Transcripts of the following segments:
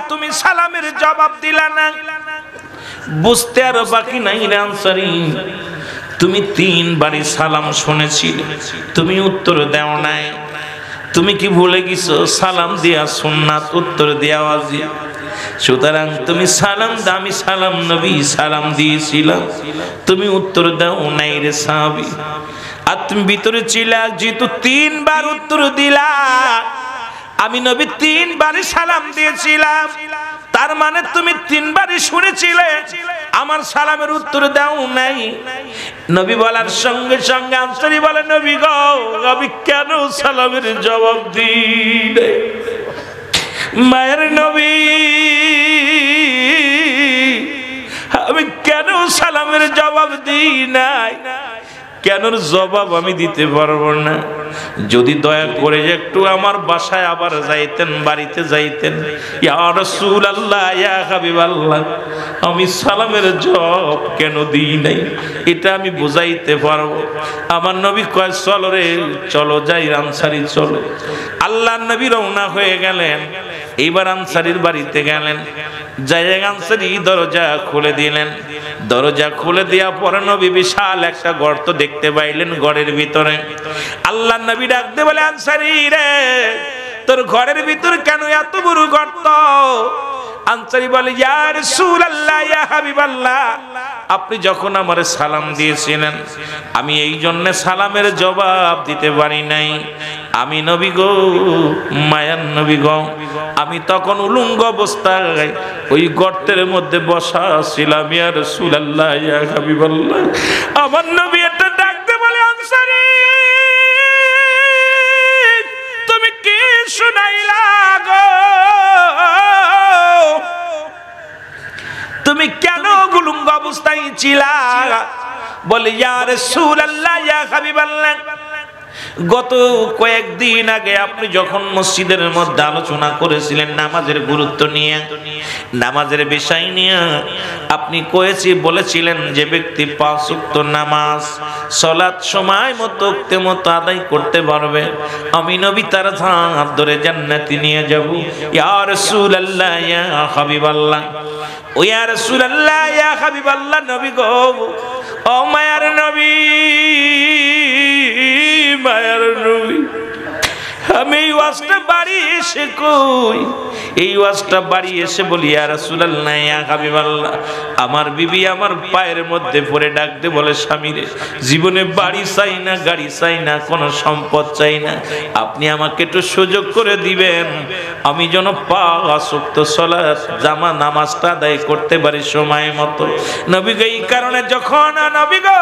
তুমি সালামের জবাব দিলা না। বুঝতে আর বাকি নাই রে আনসারী, তুমি 3 বারই সালাম শুনেছিলে, তুমি উত্তর দাও নাই। তুমি কি ভুলে গেছো সালাম দিয়া সুন্নাত, উত্তর দেয়া ওয়াজিব? সুতরাং তুমি সালাম দাও, আমি সালাম নবী সালাম দিয়েছিলাম, তুমি উত্তর দাও নাই রে সাহাবী। আর তুমি ভিতরে ছিলা, যেহেতু 3 বার উত্তর দিলা, আমি নবী 3 বারই সালাম দিয়েছিলাম, তার মানে তুমি 3 বারই শুনেছিলে, আমার সালামের উত্তর দাও নাই। নবী বলার সঙ্গে সঙ্গে আনসারী বলে, নবী গো, আমি কেন সালামের জবাব দিই নাই? মায়ের নবী, আমি কেন সালামের জবাব দিই নাই? কেন জবাব আমি দিতে পারবো না? যদি দয়া করে একটু আমার বাসায় আবার যাইতেন, বাড়িতে যাইতেন। ইয়া রাসূলুল্লাহ, ইয়া হাবিবাল্লাহ, আমি সালামের জবাব কেন দিই নাই, এটা আমি বুঝাইতে পারবো। আমার নবী কয়, চলো রে, চলো যাই আনসারী, চলো। আল্লাহর নবী রওনা হয়ে গেলেন। এইবার আনসারীর বাড়িতে গেলেন, যাই আনসারী দরজা খুলে দিলেন। দরজা খুলে দেওয়া পরে নবী বিশাল একটা গর্ত দেখতে পাইলেন ঘরের ভিতরে। আল্লাহর নবী ডাকতে বলে, আনসারী রে, তোর ঘরের ভিতর কেন এত বড় গর্ত? আনসারী বলে, ইয়া রাসূলুল্লাহ, ইয়া হাবিবাল্লাহ, আপনি যখন আমারে সালাম দিয়েছিলেন, আমি এই জন্য সালামের জবাব দিতে পারি নাই। আমি নবী গো, মায়ার নবী গো, আমি তখন উলঙ্গ অবস্থায় ওই গর্তের মধ্যে বসা ছিলাম। ইয়া রাসূলুল্লাহ, ইয়া হাবিবাল্লাহ। আমার নবী এটা ডাকতে বলে, আনসারী তুমি কি শুনাইলা গো? তুমি কেন উলঙ্গ অবস্থায় ছিলা? বলে, ইয়া রাসূলুল্লাহ, ইয়া হাবিবাল্লাহ, গত কয়েকদিন আগে আপনি যখন মসজিদের মধ্যে আলোচনা করেছিলেন নামাজের গুরুত্ব নিয়ে, নামাজের বিষয় নিয়ে, আপনি বলেছিলেন যে ব্যক্তি 5 ওয়াক্ত নামাজ সালাত সময় মতো আদায় করতে পারবে, আমি নবী তার হাত ধরে জান্নাতে নিয়ে যাব। ইয়া রাসূলুল্লাহ, ইয়া হাবিবাল্লাহ, ও ইয়া রাসূলুল্লাহ, ইয়া হাবিবাল্লাহ, নবী গো, ও মায়ার নবী, মায়ার নবী, আমি এই ওয়াজটা বাড়ি এসে কই, এই ওয়াজটা বাড়ি এসে বলি, ইয়া রাসূলুল্লাহ, ইয়া হাবিবাল্লাহ, আমার বিবি আমার পায়ের মধ্যে পড়ে ডাকতে বলে, স্বামী রে, জীবনে বাড়ি চাই না, গাড়ি চাই না, কোনো সম্পদ চাই না, আপনি আমাকে একটু সুযোগ করে দিবেন, আমি যেন 5 ওয়াক্ত সালাত জামা নামাজটা আদায় করতে পারি সময় মতো। নবী গো, এই কারণে যখন নবী গো,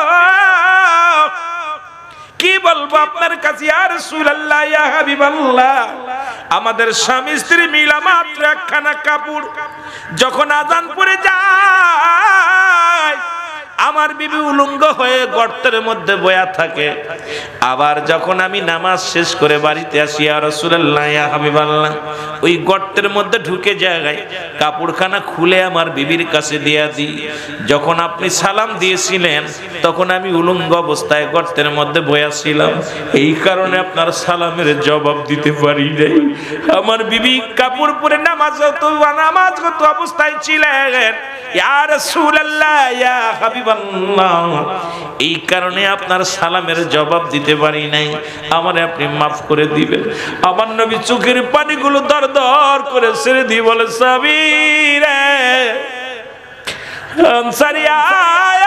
কি বলবো আপনার কাছে, ইয়া রাসূলুল্লাহ, ইয়া হাবিবাল্লাহ, আমাদের স্বামী স্ত্রী মিলা মাত্র একখানা কাপড়, যখন আজান পড়ে যায় আমার বিবি উলঙ্গ হয়ে গর্তের মধ্যে বয়া থাকে। আবার যখন আমি নামাজ শেষ করে বাড়িতে আসি, ইয়া রাসূলুল্লাহ, ইয়া হাবিবাল্লাহ, ওই গর্তের মধ্যে ঢুকে যায় কাপড়খানা খুলে আমার বিবির কাছে দিয়া দিই। যখন আপনি সালাম দিয়েছিলেন তখন আমি উলঙ্গ অবস্থায় গর্তের মধ্যে বয়া ছিলাম, এই কারণে আপনার সালামের জবাব দিতে পারি নাই। আমার বিবি কাপড় পরে নামাজগত অবস্থায় ছিলেন। ইয়া রাসূলুল্লাহ, ইয়া হাবিবাল্লাহ, এই কারণে আপনার সালামের জবাব দিতে পারি নাই, আমারে আপনি মাফ করে দিবেন। আমার নবী চোখের পানিগুলো দর দর করে ছেড়ে দিয়ে বলে, সাবির আনসারী আয়,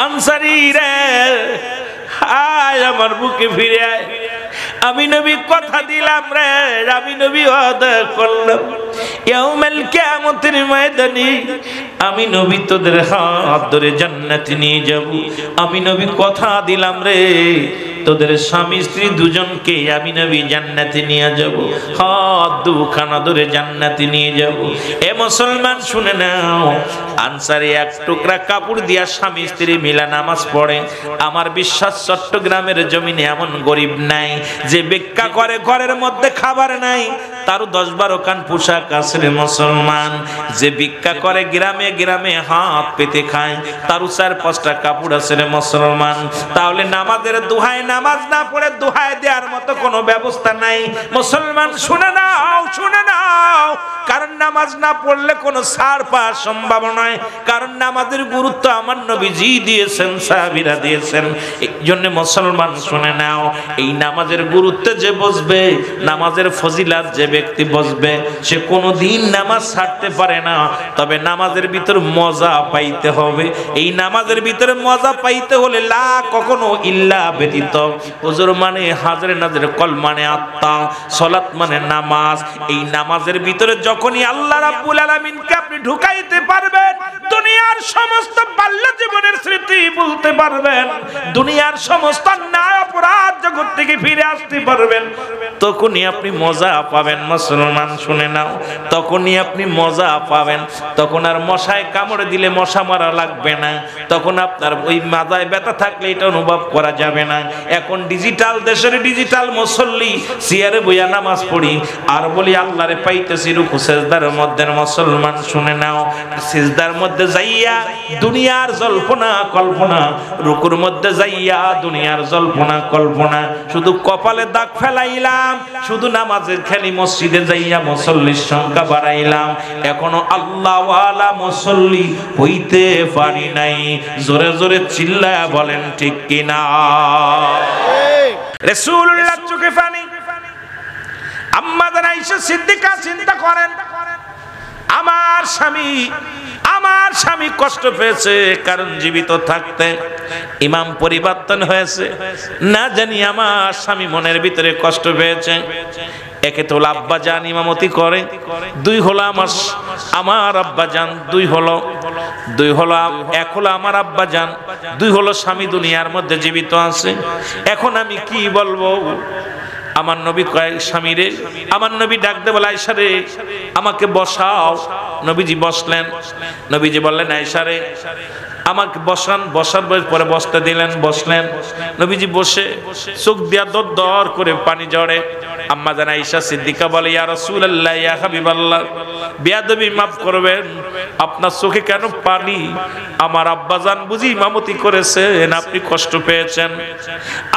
আনসারী রে আয়, আমার বুকে ফিরে আয়। আমি নবী কথা দিলাম রে, আমি নবী ওয়াদা করলাম, ইয়াউমুল কিয়ামতের ময়দানে আমি নবী তোদের হাত ধরে জান্নাতে নিয়ে যাব। আমি নবী কথা দিলাম রে, তোদের স্বামী স্ত্রী দুজনকে আমি নবী জান্নাতে নিয়ে যাব, হাত দুখানা ধরে জান্নাতে নিয়ে যাব। এ মুসলমান শুনে নাও, আনসারী 1 টুকরা কাপড় দিয়া স্বামী স্ত্রী মিলা নামাজ পড়ে। আমার বিশ্বাস চট্টগ্রামের জমিনে এমন গরিব নাই যে ভিক্ষা করে, ঘরের মধ্যে খাবার নাই, তারও 10-12 খান পোশাক আছে রে মুসলমান। যে ভিক্ষা করে গ্রামে গ্রামে হাত পেতে খায়, তারও 4-5টা কাপড় আছে রে মুসলমান। তাহলে নামাজের দোহাই নামাজ না পড়ে দোহাই দেওয়ার মতো কোনো ব্যবস্থা নাই। মুসলমান শুনে নাও, কারণ নামাজ না পড়লে কোনো ছাড় পাওয়া সম্ভব নয়। কারণ নামাজের গুরুত্ব আমার নবীজি দিয়েছেন, সাহাবীরা দিয়েছেন। এই জন্য মুসলমান শুনে নাও, এই নামাজের গুরুত্ব যে বুঝবে, নামাজের ফজিলাত যে ব্যক্তি বুঝবে, সে কোনোদিন নামাজ ছাড়তে পারে না। তবে নামাজের ভিতর মজা পাইতে হবে। এই নামাজের ভিতরে মজা পাইতে হলে লা কখনো ইল্লা ব্যতীত। হুজুর মানে হাজরে নাজরে, কল মানে আত্মা, সালাত মানে নামাজ। এই নামাজের ভিতরে যখনই আল্লাহ রাব্বুল আলামিনকে আপনি ঢুকাইতে পারবেন, দুনিয়ার সমস্ত বাল্য জীবনের স্মৃতি বলতে পারবেন, দুনিয়ার সমস্ত অন্যায় অপরাধ জগৎ থেকে ফিরে আসতে পারবেন, তখনই আপনি মজা পাবেন। মুসলমান শুনে নাও, তখনই আপনি মজা পাবেন। তখন আর মশায় কামড়ে দিলে মশা মারা লাগবে না। তখন আপনার ওই মাথায় ব্যথা থাকলে এটা অনুভব করা যাবে না। এখন ডিজিটাল দেশের ডিজিটাল মুসল্লি, চেয়ারে বইয়া নামাজ পড়ি আর বলি আল্লাহরে পাইতেছি রুকু সিজদার মধ্যে। মুসলমান শুনে নাও, সিজদার মধ্যে যাইয়া দুনিয়ার জল্পনা কল্পনা, রুকুর মধ্যে যাইয়া দুনিয়ার জল্পনা কল্পনা, শুধু কপালে দাগ ফেলাইলাম, শুধু নামাজের খেলি মসজিদে যাইয়া মুসল্লির সংখ্যা বাড়াইলাম, এখনো আল্লাহওয়ালা মুসল্লি হইতে পারি নাই। জোরে জোরে চিল্লায়া বলেন ঠিক কিনা? রাসূলুল্লাহ চোখে পানি। আম্মা জান আয়েশা সিদ্দিকা চিন্তা করেন, আমার স্বামী কষ্ট পেয়েছে, কারণ জীবিত থাকতে ইমাম পরিবর্তন হয়েছে, না জানি আমার স্বামী মনের ভিতরে কষ্ট পেয়েছে। একে তো আব্বা জান ইমামতি করে, দুই হলো আমার আব্বা জান, এক হলো আমার আব্বা জান, দুই হলো স্বামী দুনিয়ার মধ্যে জীবিত আছে। এখন আমি কি বলবো? আমার নবী কয় স্বামীরে, আমার নবী ডাক দে বলে আয়েশা রে আমাকে বসাও। নবীজি বসলেন। নবীজি বললেন আয়েশা রে আমাকে বসান। বসার পরে বসতে দিলেন, বসলেন। নবীজি বসে চোখ দিয়া দর দর করে পানি ঝরে। আম্মা জান আয়েশা সিদ্দিকা বলে ইয়া রাসূলুল্লাহ, ইয়া হাবিবাল্লাহ, বেয়াদবি মাফ করবেন, আপনার চোখে কেন পানি? আমার আব্বা জান বুঝি ইমামতি করেছেন, আপনি কষ্ট পেয়েছেন।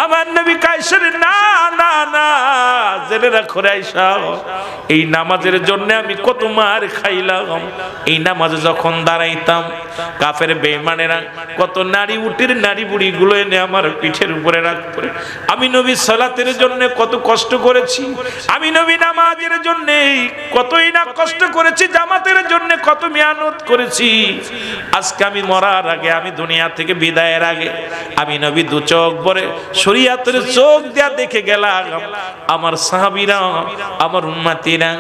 আমার নবী আয়েশা রে না না না, জেনে রাখো আয়েশা, এই নামাজের জন্য আমি কত মার খাইলাম। এই নামাজে যখন দাঁড়াইতাম, কাফের বেঈমানেরা কত নারী উটের নারী বুড়ি গুলো এনে আমার পিঠের উপরে রাখতো। আমি নবী সালাতের জন্য কত কষ্ট করেছি, আমি নবী নামাজের জন্য কতই না কষ্ট করেছি, জামাতের জন্য কত মেহনত করেছি। আজকে আমি মরার আগে, আমি দুনিয়া থেকে বিদায়ের আগে, আমি নবী দু চোখ ভরে শরীয়তের চোখ দিয়া দেখে গেলাম আমার সাহাবীরা, আমার উম্মতিরা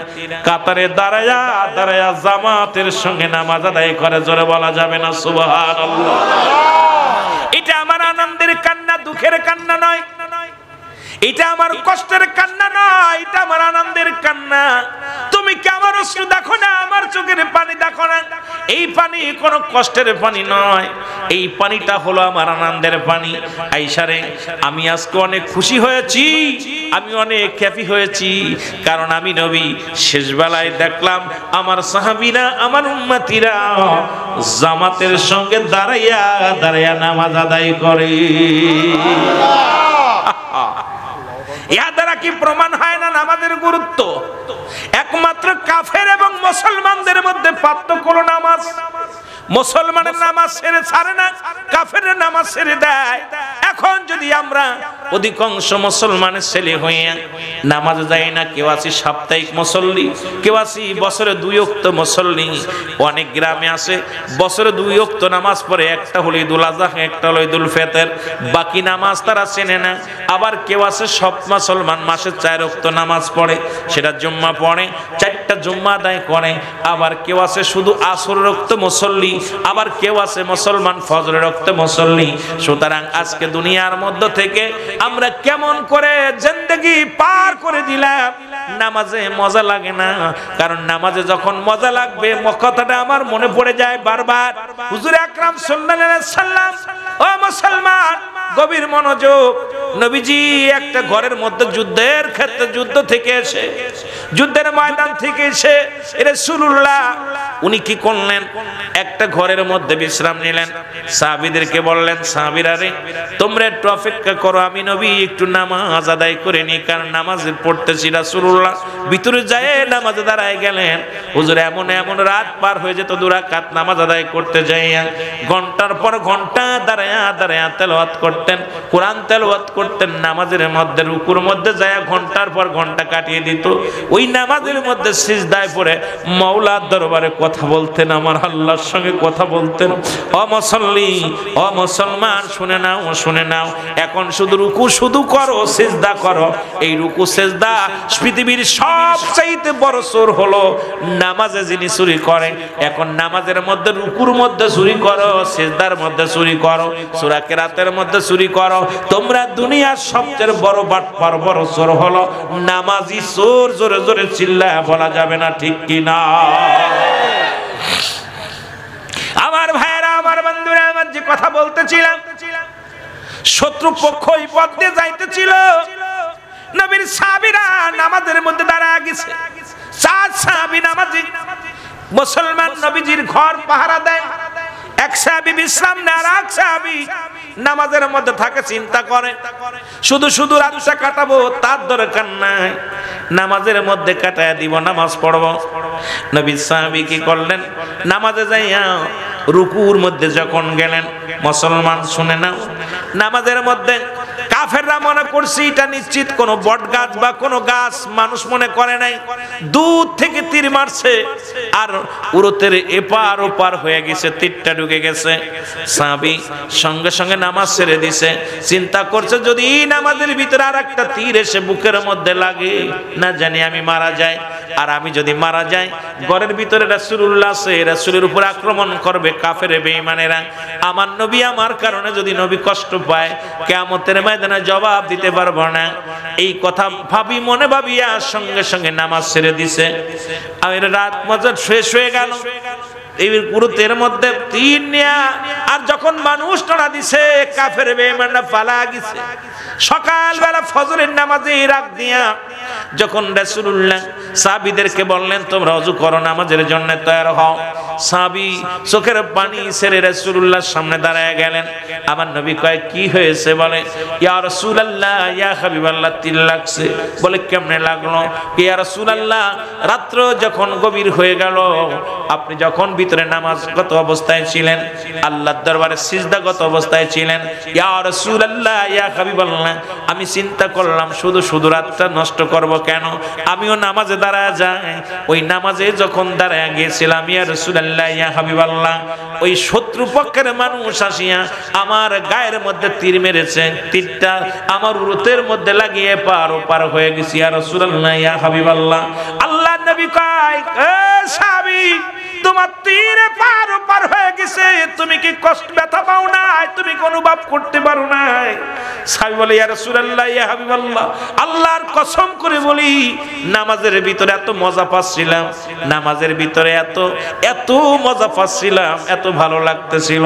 কাতারে দাঁড়ায়া দাঁড়ায়া জামাতের সঙ্গে নামাজ আদায় করে। জোরে বলা যাবে না সুবহানাল্লাহ? এটা আমার আনন্দের কান্না, দুঃখের কান্না নয়, এটা আমার কষ্টের কান্না নয়, এটা আমার আনন্দের কান্না। তুমি কি আমার অশ্রু দেখো না? আমার চোখের পানি দেখো না? এই পানি কোনো কষ্টের পানি নয়, এই পানিটা হলো আমার আনন্দের পানি। আয়েশা রে আমি আজকে অনেক খুশি হয়েছি, আমি অনেক হ্যাপি হয়েছি, কারণ আমি নবী শেষ বেলায় দেখলাম আমার সাহাবীরা, আমার উম্মতিরা জামাতের সঙ্গে দাঁড়াইয়া দাঁড়াইয়া নামাজ আদায় করে। ইহা দ্বারা কি প্রমাণ হয় না নামাজের গুরুত্ব? একমাত্র কাফের এবং মুসলমানদের মধ্যে পার্থক্য হলো নামাজ। মুসলমানের নামাজ ছেড়ে ছাড়ে না, কাফের নামাজ ছেড়ে দেয়। এখন যদি আমরা অধিকাংশ মুসলমানের ছেলে হয়ে নামাজে যাই না, কেউ আছি সাপ্তাহিক মুসল্লি, কেউ আছি বছরে 2 ওয়াক্ত মুসল্লি। অনেক গ্রামে আছে বছরে 2 ওয়াক্ত নামাজ পড়ে, একটা হলো ঈদুল আযহা, একটা হলো ঈদুল ফিতর, বাকি নামাজ তারা চেনে না। আবার কেউ আছে সব মুসলমান মাসে 4 ওয়াক্ত নামাজ পড়ে, সেটা জুম্মা পড়ে, 4টা জুম্মা আদায় করে। আবার কেউ আছে শুধু আসরের ওয়াক্ত মুসল্লি, আবার কেউ আছে মুসলমান ফজরের ওয়াক্তে মুসল্লি। সুতরাং আজকে দুনিয়ার মধ্যে থেকে আমরা কেমন করে জিন্দেগি পার করে দিলাম। নামাজে মজা লাগে না, কারণ নামাজে যখন মজা লাগবে কথাটা আমার মনে পড়ে যায় বারবার। হুজুর আকরাম সাল্লাল্লাহু আলাইহি সাল্লাম, ও মুসলমান গভীর মনোযোগ, নবীজি একটা ঘরের মধ্যে যুদ্ধের ক্ষেত্রে যুদ্ধ থেকে এসে যুদ্ধের ময়দান থেকে এসে রাসূলুল্লাহ উনি কি করলেন, একটা ঘরের মধ্যে বিশ্রাম নিলেন। সাহাবীদেরকে বললেন, সাহাবীরা রে তোমরা একটু অপেক্ষা করো, আমি নবী একটু নামাজ আদায় করে নি। কারণ নামাজ পড়তেছি। রাসূলুল্লাহ ভিতরে যায় নামাজে দাঁড়ায় গেলেন। হুজুর এমন এমন রাত পার হয়ে যেত, 2 রাকাত নামাজ আদায় করতে যাইয়া ঘন্টার পর ঘন্টা দাঁড়ায়া দাঁড়ায়া তেলাওয়াত করতেন, কোরআন তেলাওয়াত করতেন। নামাজের মধ্যে রুকুর মধ্যে যায় ঘন্টার পর ঘন্টা কাটিয়ে দিত। ওই নামাজের মধ্যে সিজদায় পড়ে মাওলার দরবারে কথা বলতেন, আমার আল্লাহর সঙ্গে কথা বলতেন। ও মুসল্লি, ও মুসলমান, শুনে নাও শুনে নাও, এখন শুধু রুকু শুধু করো, সিজদা করো। এই রুকু সিজদা পৃথিবীর সবচাইতে বড় চোর হলো নামাজে যিনি চুরি করে। এখন নামাজের মধ্যে রুকুর মধ্যে চুরি করো, সিজদার মধ্যে চুরি করো, সূরা কিরাতের মধ্যে চুরি করো। তোমরা দুনিয়ার সবচেয়ে বড় বাটপার বড় চোর হলো নামাজি চোর। জোরে জোরে চিল্লায় বলা যাবে না, ঠিক কি না? আমার ভাইয়েরা, আমার বন্ধুরা, আমার যে কথা বলতেছিলাম, শত্রু পক্ষ এই পথ দিয়ে যাইতেছিল। নবীর সাহাবীরা নামাজের মধ্যে দাঁড়ায় গেছে। 4 সাহাবী নামাজি, মুসলমান নবীজির ঘর পাহারা দেয়। এক সাহাবী বিশ্রাম নেয়, আর এক সাহাবী নামাজের মধ্যে থাকে, চিন্তা করে শুধু শুধু রাতটা কাটাবো তার দরকার নাই, নামাজের মধ্যে কাটায় দিব, নামাজ পড়ব। নবী সাহাবী কি করলেন, নামাজে যাইয়া রুকুর মধ্যে যখন গেলেন, মুসলমান শুনে নাও, নামাজের মধ্যে কাফেররা মনে করছে এটা নিশ্চিত কোন বট গাছ বা কোন গাছ, মানুষ মনে করে নাই। দূর থেকে তীর মারছে আর উরতের এপার ওপার হয়ে গেছে, তীরটা ঢুকে গেছে। সাহাবী সঙ্গে সঙ্গে নামাজ ছেড়ে দিছে, চিন্তা করছে যদি নামাজের ভিতরে আর একটা তীর এসে বুকের মধ্যে লাগে, না জানি আমি মারা যাই। আর আমি যদি মারা যাই, ঘরের ভিতরে রাসূলুল্লাহ আছে, রাসূলের উপর আক্রমণ করবে কাফের বেঈমানেরা। আমার নবী আমার কারণে যদি নবী কষ্ট পায়, কিয়ামতের ময়দানে জবাব দিতে পারবো না। এই কথা ভাবি মনে ভাবিয়া সঙ্গে সঙ্গে নামাজ ছেড়ে দিছে। আর রাত মজা শেষ হয়ে গেল, এই গুরুত্বের মধ্যে তীর নিয়া, আর যখন মানুষ টড়া দিছে কাফের বেঈমানরা পালা গেছে। সকালবেলা ফজরের নামাজে রাত দিয়া যখন রাসূলুল্লাহ সাহাবীদেরকে বললেন তোমরা ওযু করো, নামাজের জন্য তৈরি হও, সাহাবী চোখের পানি ছেড়ে রাসূলুল্লাহর সামনে দাঁড়ায় গেলেন। আমার নবী কয় কি হয়েছে? বলে ইয়া রাসূলুল্লাহ, ইয়া হাবিবাল্লাহ, তীর লাগছে। বলে কেমনে লাগলো? ইয়া রাসূলুল্লাহ, রাত্র যখন গভীর হয়ে গেল, আপনি যখন ভিতরে নামাজগত অবস্থায় ছিলেন, আল্লাহর দরবারে সিজদাগত অবস্থায় ছিলেন, ইয়া রাসূলুল্লাহ, ইয়া হাবিবাল্লাহ, আমি চিন্তা করলাম শুধু শুধু রাতটা নষ্ট করব কেন, আমিও নামাজে দাঁড়ায় যাই। ওই নামাজে যখন দাঁড়ায় গিয়েছিলাম, ইয়া রাসূলুল্লাহ, ইয়া হাবিবাল্লাহ, ওই শত্রু পক্ষের মানুষ আসিয়া আমার গায়ের মধ্যে তীর মেরেছে, তীরটা আমার উরুতের মধ্যে লাগিয়ে পার ওপার হয়ে গেছি। ইয়া রাসূলুল্লাহ, ইয়া হাবিবাল্লাহ, আল্লাহর নবী কয় এ সাহাবী, তোমার তীরে পার ওপার হয়ে গেছে, তুমি কি কষ্ট ব্যথা পাও নাই? তুমি কি অনুভব করতে পারো নাই? সাহাবী বলে ইয়া রাসূলুল্লাহ, ইয়া হাবিবাল্লাহ, আল্লাহর কসম করে বলি নামাজের ভিতরে এত মজা পাচ্ছিলাম, নামাজের ভিতরে এত মজা পাচ্ছিলাম, এত ভালো লাগতেছিল,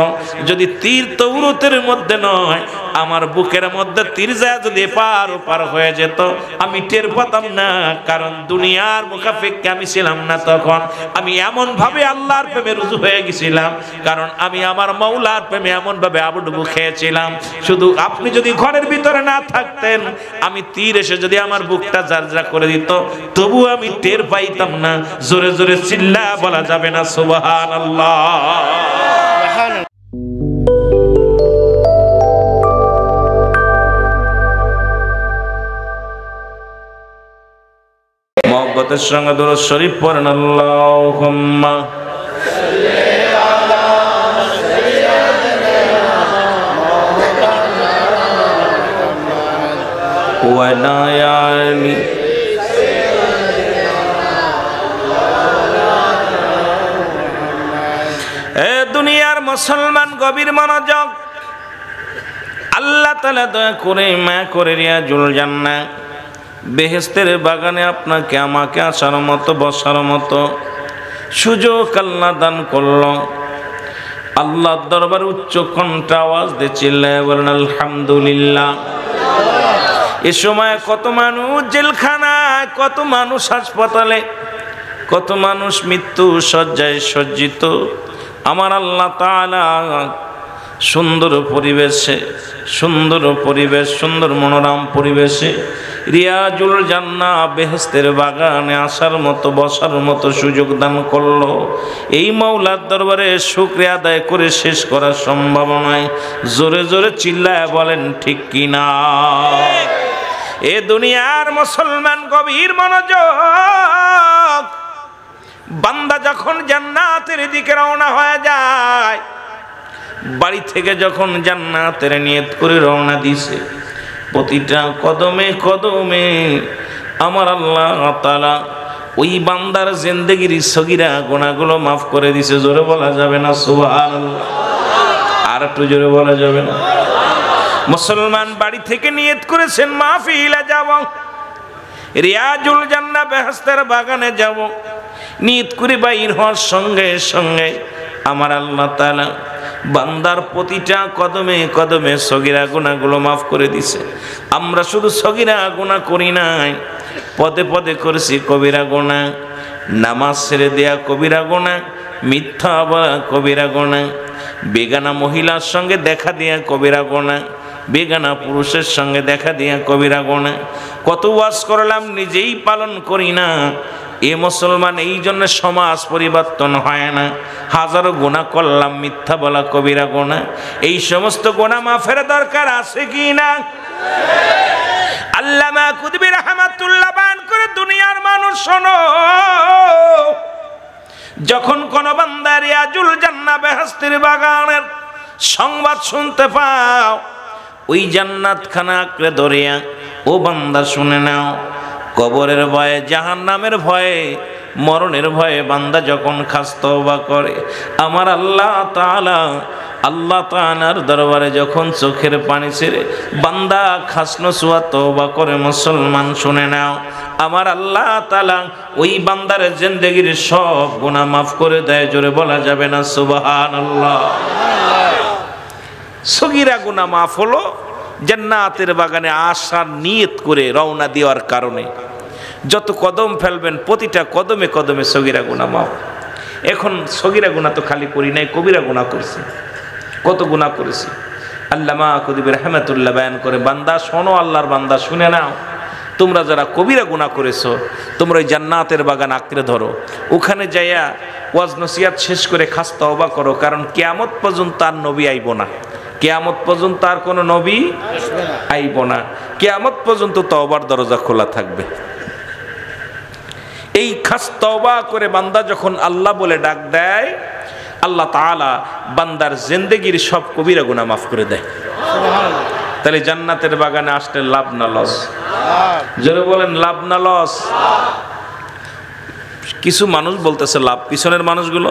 যদি তীর তৌরতের মধ্যে নয়, আমার বুকের মধ্যে তীর যায় যদি পার ওপার হয়ে যেত, আমি টের পেতাম না। কারণ দুনিয়ার মুখাপেক্ষে আমি ছিলাম না তখন। আমি এমন ভাবে আল্লাহর প্রেমে রুজু হয়ে গেছিলাম, কারণ আমি আমার মাওলার প্রেমে এমন ভাবে আবুডুবু খেয়েছিলাম। শুধু আপনি যদি ঘরের ভিতরে না থাকতেন, আমি তীর এসে যদি আমার বুকটা জারজা করে দিত, তবু আমি টের পাইতাম না। জোরে জোরে চিল্লা বলা যাবে না সুবহানাল্লাহ। মহব্বতের সঙ্গে দরুদ শরীফ পড়েন, আল্লাহুম্মা সাল্লি আলা সাইয়্যিদিনা মুহাম্মাদ ওয়া আলা আলি সাইয়্যিদিনা। এ দুনিয়ার মুসলমান গভীর মনোযোগ, আল্লাহ তাআলা দয়া করে মায়া করে রিয়াজুল জান্নাহ বেহেশতের বাগানে আপনাকে আমাকে আসার মতো বসার মতো সুযোগ আল্লাহ দান করল। আল্লাহর দরবারে উচ্চ কণ্ঠে আওয়াজ দিয়ে চিল্লায় বলেন আলহামদুলিল্লাহ। এ সময় কত মানুষ জেলখানায় নাই, কত মানুষ হাসপাতালে, কত মানুষ মৃত্যু শয্যায় সজ্জিত। আমার আল্লাহ তাআলা সুন্দর পরিবেশে, সুন্দর পরিবেশ, সুন্দর মনোরম পরিবেশে রিয়াজুল জান্নাহ বেহেশতের বাগানে আসার মতো, বসার মতো সুযোগ দান করলো। এই মাওলার দরবারে শুকরিয়া আদায় করে শেষ করা সম্ভব নয়। জোরে জোরে চিল্লায় বলেন ঠিক কিনা? এ দুনিয়ার মুসলমান গভীর মনোযোগ। বান্দা যখন জান্নাতের দিকে রওনা হয়ে যায়, বাড়ি থেকে যখন জান্নাতের নিয়ত করে রওনা দিছে, প্রতিটা কদমে কদমে আমার আল্লাহ তাআলা ওই বান্দার জিন্দেগির সগীরা গুনাহগুলো মাফ করে দিছে। জোরে বলা যাবে না সুবহানাল্লাহ? আর একটু জোরে বলা যাবে না? মুসলমান বাড়ি থেকে নিয়ত করেছেন মাহফিলে যাব, রিয়াজুল জান্নাহ বেহেশতের বাগানে যাব, নিয়ত করে বাইর হওয়ার সঙ্গে সঙ্গে আমার আল্লাহ তাআলা বান্দার প্রতিটা কদমে কদমে সগীরা গুনাহগুলো মাফ করে দিছে। আমরা শুধু সগীরা গুনাহ করি নাই, পদে পদে করেছি কবিরা গুনাহ, নামাজ ছেড়ে দেয়া কবিরা গুনাহ, মিথ্যা বলা কবিরা গুনাহ, বেগানা মহিলার সঙ্গে দেখা দেয়া কবিরা গুনাহ, বেগানা পুরুষের সঙ্গে দেখা দেয়া কবিরা গুনাহ। কত ওয়াজ করলাম, নিজেই পালন করি না। এ মুসলমান, এই জন্য সমাজ পরিবর্তন হয় না। হাজারো গুনাহ করলাম, মিথ্যা বলা কবিরা গুনাহ। এই সমস্ত গুনাহ মাফের দরকার আছে কি না? আল্লামা কুতুবী রাহমাতুল্লাহ বায়ান করে, দুনিয়ার মানুষ শোনো, যখন কোন বান্দা রিয়াজুল জান্নাহ বেহেশতের বাগানের সংবাদ শুনতে পাও, ওই জান্নাত খানা আঁকড়ে ধরিয়া ও বান্দা শুনে নাও, কবরের ভয়ে, জাহান্নামের ভয়ে, মরণের ভয়ে বান্দা যখন খাস তওবা করে, আমার আল্লাহ তাআলার দরবারে যখন চোখের পানি ছেড়ে বান্দা খাসনো সুয়া তওবা করে, মুসলমান শুনে নাও, আমার আল্লাহ তাআলা ওই বান্দার জিন্দেগির সব গুনাহ মাফ করে দেয়। জোরে বলা যাবে না সুবহানাল্লাহ? সগীরা গুনাহ মাফ হলো জান্নাতের বাগানে আসার নিয়ত করে রওনা দেওয়ার কারণে। যত কদম ফেলবেন প্রতিটা কদমে কদমে সগীরা গুনাহ মাফ। এখন সগীরা গুনাহ তো খালি করি নাই, কবিরা গুনাহ করছি। কত গুনাহ করেছি। আল্লামা কুতুবী রাহমাতুল্লাহ বায়ান করে, বান্দা শোনো, আল্লাহর বান্দা শুনে নাও, তোমরা যারা কবিরা গুনাহ করেছো, তোমরা ওই জান্নাতের বাগান আঁকড়ে ধরো, ওখানে যাইয়া ওয়াজ নসিহত শেষ করে খাস তওবা করো, কারণ কিয়ামত পর্যন্ত আর নবী আইব না। কিয়ামত পর্যন্ত আর কোনো নবী আইব না। কিয়ামত পর্যন্ত তওবার দরজা খোলা থাকবে। এই খাস তওবা করে বান্দা যখন আল্লাহ বলে ডাক দেয়, আল্লাহ তাআলা বান্দার জিন্দেগির সব কবিরা গুনাহ মাফ করে দেয়। তাহলে জান্নাতের বাগানে আসলে লাভ না লস? জোরে বলেন, লাভ না লস? কিছু মানুষ বলতেছে লাভ, পিছনের মানুষগুলো